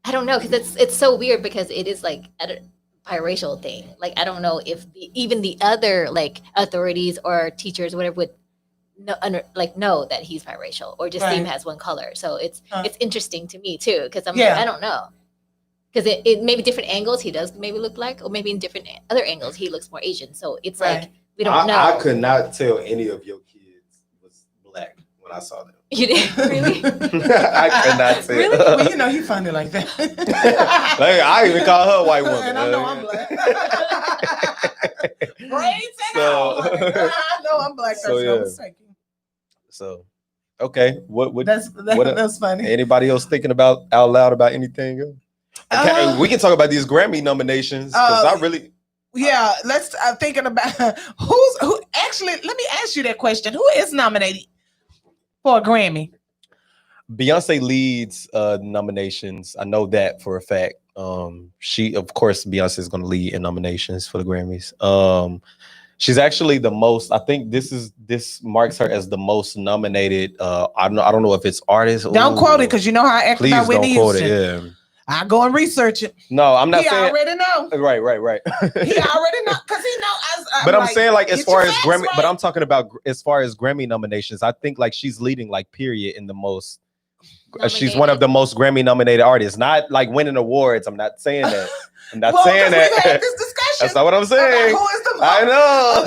I don't know, because it's so weird, because it is like a biracial thing. Like, I don't know if even the other like authorities or teachers or whatever would know that he's biracial, or just see him as one color. So it's interesting to me too, because I'm like, I don't know. Because it maybe different angles he does maybe look Black, or maybe in different other angles he looks more Asian. So it's like we don't know. I could not tell any of your kids was Black when I saw them. You did? Really? I could not tell. Really? Well, he funny like that. I even call her a white woman. And I know I'm Black. Braids and all. I know I'm Black. So okay, what? That's funny. Anybody else thinking out loud about anything else? We can talk about these Grammy nominations, because I really. Yeah, let's. I'm thinking about who. Actually, let me ask you that question: who is nominated for a Grammy? Beyonce leads nominations. I know that for a fact. Beyonce is going to lead in nominations for the Grammys. She's actually the most. I think this marks her as the most nominated. I don't know if it's artist. Don't quote it, because you know how I act about Whitney Houston. Please don't quote it. I go and research it. No, I'm not saying. He already know. Right. He already know, because he know. But I'm saying, like, as far as Grammy, but I'm talking about as far as Grammy nominations. I think like she's leading, like, period, in the most. She's one of the most Grammy nominated artists. Not like winning awards. I'm not saying that. I'm not saying that. We've had this discussion. That's not what I'm saying. Who is the most, I know.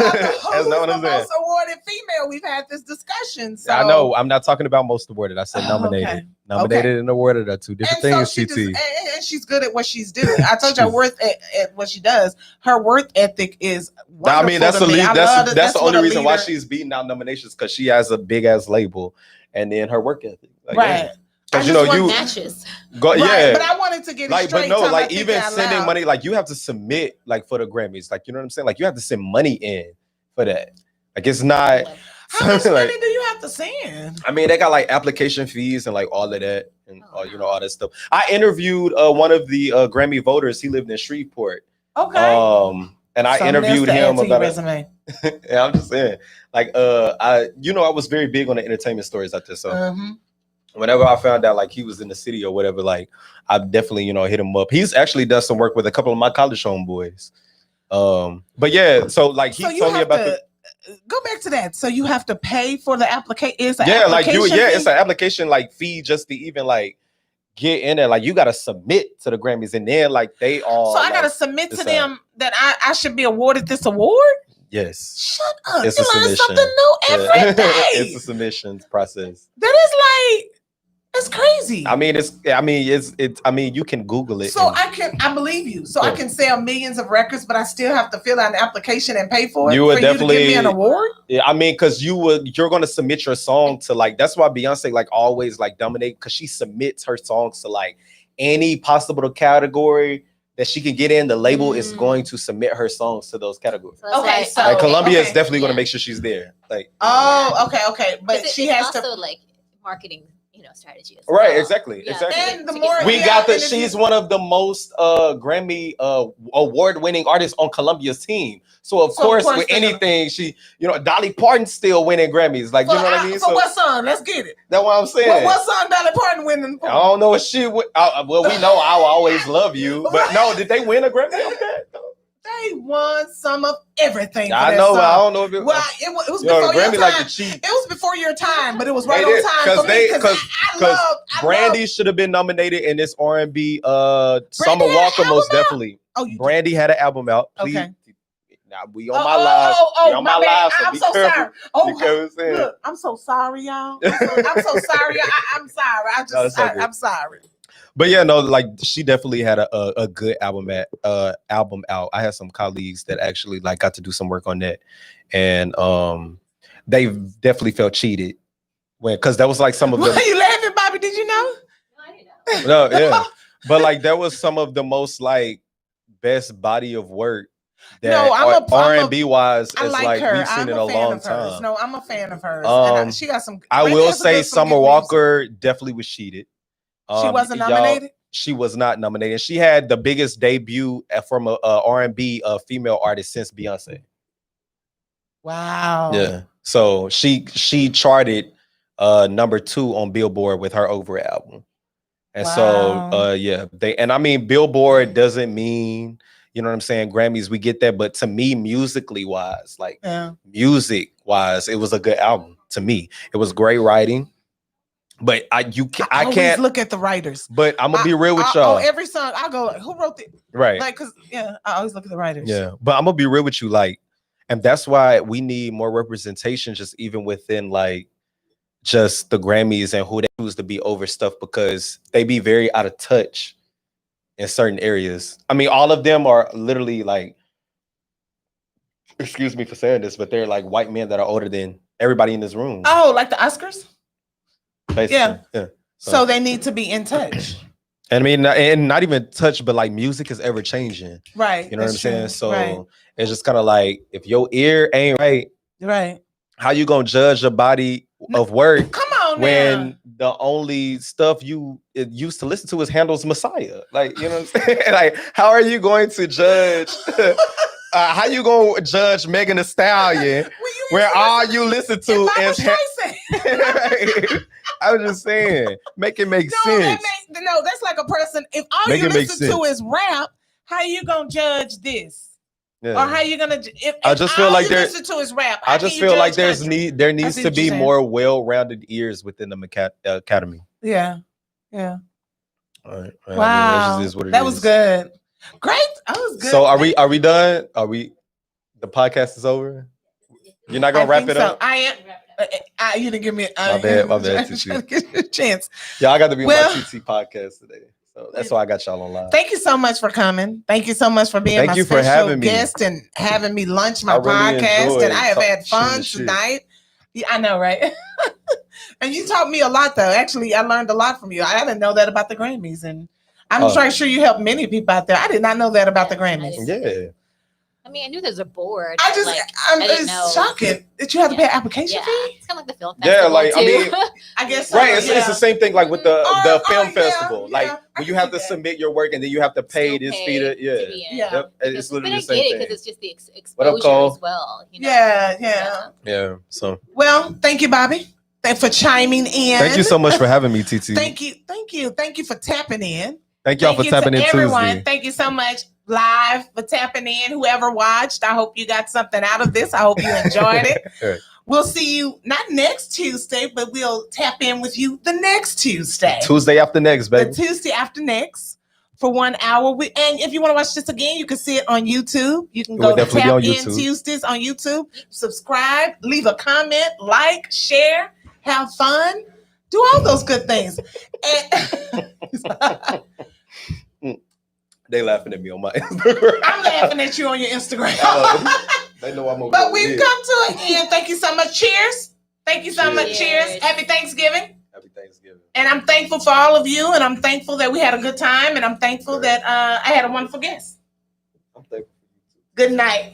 That's not what I'm saying. Most awarded female. We've had this discussion. So. I know. I'm not talking about most awarded. I said nominated. Okay. Nominated and awarded are two different things. And she's good at what she's doing. I told you her worth at what she does. Her work ethic is wonderful. I mean, that's the only reason why she's beating out nominations, because she has a big ass label, and then her work ethic. Like, right. Because you matches. But I wanted to get it straight. But no, like, even sending money, like, you have to submit, like, for the Grammys, like, you know what I'm saying? Like, you have to send money in for that. Like, it's not. How much money do you have to send? I mean, they got like application fees and like all of that, and all that stuff. I interviewed one of the Grammy voters. He lived in Shreveport. Okay. And I interviewed him about resume. Yeah, I'm just saying. Like, I was very big on the entertainment stories out there. So. Whenever I found out like he was in the city or whatever, like, I definitely, hit him up. He's actually does some work with a couple of my college homeboys. But yeah, so like he told me about go back to that. So you have to pay for the application. It's an it's an application like fee just to even like get in there. Like, you gotta submit to the Grammys, and then like they all. So I gotta submit to them that I should be awarded this award. Yes. Shut up! You learn something new every day. It's a submissions process. That is like. That's crazy. I mean, you can Google it. So I believe you. So I can sell millions of records, but I still have to fill out an application and pay for it. You would definitely give me an award. Yeah, I mean, because you're going to submit your song to like. That's why Beyonce like always like dominate, because she submits her songs to like any possible category that she can get in, the label is going to submit her songs to those categories. So okay, so like Columbia is definitely going to make sure she's there. Like, okay, but she has also to like marketing, strategy. As right, well. exactly. And the more we got that, she's one of the most Grammy award-winning artists on Columbia's team. So of course with anything, she, Dolly Parton's still winning Grammys. Like, you know what I mean? So what song? Let's get it. That's what I'm saying. What song Dolly Parton winning for? I don't know if she would. Well, we know I'll Always Love You, but no, did they win a Grammy on that? They won some of everything. I know. I don't know if it. Well, it was before your time. Like the cheat. It was before your time, but it was right on time for me because Brandy should have been nominated in this R&B. Summer Walker most definitely. Oh, Brandy had an album out. Please. Okay. Now we on my live. We on my live. So I'm so careful. sorry. Look, I'm so sorry, y'all. I'm so sorry. I'm sorry. I'm sorry. But yeah, no, like she definitely had a good album out. I had some colleagues that actually like got to do some work on that, and they definitely felt cheated because that was like some of the. Why are you laughing, Bobby? Did you know? No, I didn't know. No, yeah, but like that was some of the most like best body of work that R&B wise is like we've seen in a long time. No, I'm a fan of hers. She got some. I will say Summer Walker definitely was cheated. She wasn't nominated? She was not nominated. She had the biggest debut from a R&B female artist since Beyonce. Wow. Yeah. So she charted number 2 on Billboard with her Over album. And so I mean Billboard doesn't mean, you know what I'm saying, Grammys, we get that, but to me music wise, it was a good album to me. It was great writing. But I can't look at the writers. But I'm gonna be real with y'all. On every song, I go like, who wrote it? Right. Like, cause I always look at the writers. Yeah, but I'm gonna be real with you, like, and that's why we need more representation, just even within like just the Grammys and who they choose to be over stuff, because they be very out of touch in certain areas. I mean, all of them are literally like, excuse me for saying this, but they're like white men that are older than everybody in this room. Oh, like the Oscars? Basically. Yeah. So they need to be in touch. And I mean, and not even touch, but like music is ever changing. Right. You know what I'm saying? So it's just kind of like, if your ear ain't right, how you gonna judge a body of work? Come on, when the only stuff you used to listen to is Handel's Messiah. Like, you know what I'm saying? Like, how are you going to judge? How you gonna judge Megan Thee Stallion where all you listen to is I was just saying, make it make sense. That's like a person. If all you listen to is rap, how you gonna judge this? Yeah. Or how you gonna? If I just feel like listen to is rap. I just feel like there needs to be more well-rounded ears within the academy. Yeah, yeah. All right. Wow, I mean, that was good. Great, that was good. So are we done? The podcast is over? You're not gonna wrap it up? I am. You didn't give me my bad, TT. Chance. Yeah, I got to be on my TT podcast today. So that's why I got y'all online. Thank you so much for coming. Thank you so much for being my special guest and having me lunch my podcast. And I have had fun tonight. Yeah, I know, right? And you taught me a lot, though. Actually, I learned a lot from you. I didn't know that about the Grammys, and I'm sure you helped many people out there. I did not know that about the Grammys. Yeah. I mean, I knew there's a board. It's shocking that you have to pay an application fee. It's kind of like the film festival. Yeah, like, too. I mean, I guess right. It's the same thing like with the film festival. Like when you have to submit your work and then you have to pay this fee to Yep. It's literally the same thing. Because it's just the exposure as well. You know? Yeah. So thank you, Bobby. Thanks for chiming in. Thank you so much for having me, TT. Thank you for tapping in. Thank y'all for tapping in, everyone. Tuesday. Thank you so much, live, for tapping in. Whoever watched, I hope you got something out of this. I hope you enjoyed it. Right. We'll see you not next Tuesday, but we'll tap in with you the next Tuesday. Tuesday after next, baby. The Tuesday after next for 1 hour. And if you want to watch this again, you can see it on YouTube. You can go to Tap In Tuesdays on YouTube. Subscribe, leave a comment, like, share, have fun. Do all those good things. And they laughing at me on my Instagram. I'm laughing at you on your Instagram. They know I'm over. But we've come to an end. Thank you so much. Cheers. Thank you so much. Cheers. Happy Thanksgiving. Happy Thanksgiving. And I'm thankful for all of you, and I'm thankful that we had a good time, and I'm thankful that I had a wonderful guest. I'm thankful for you too. Good night.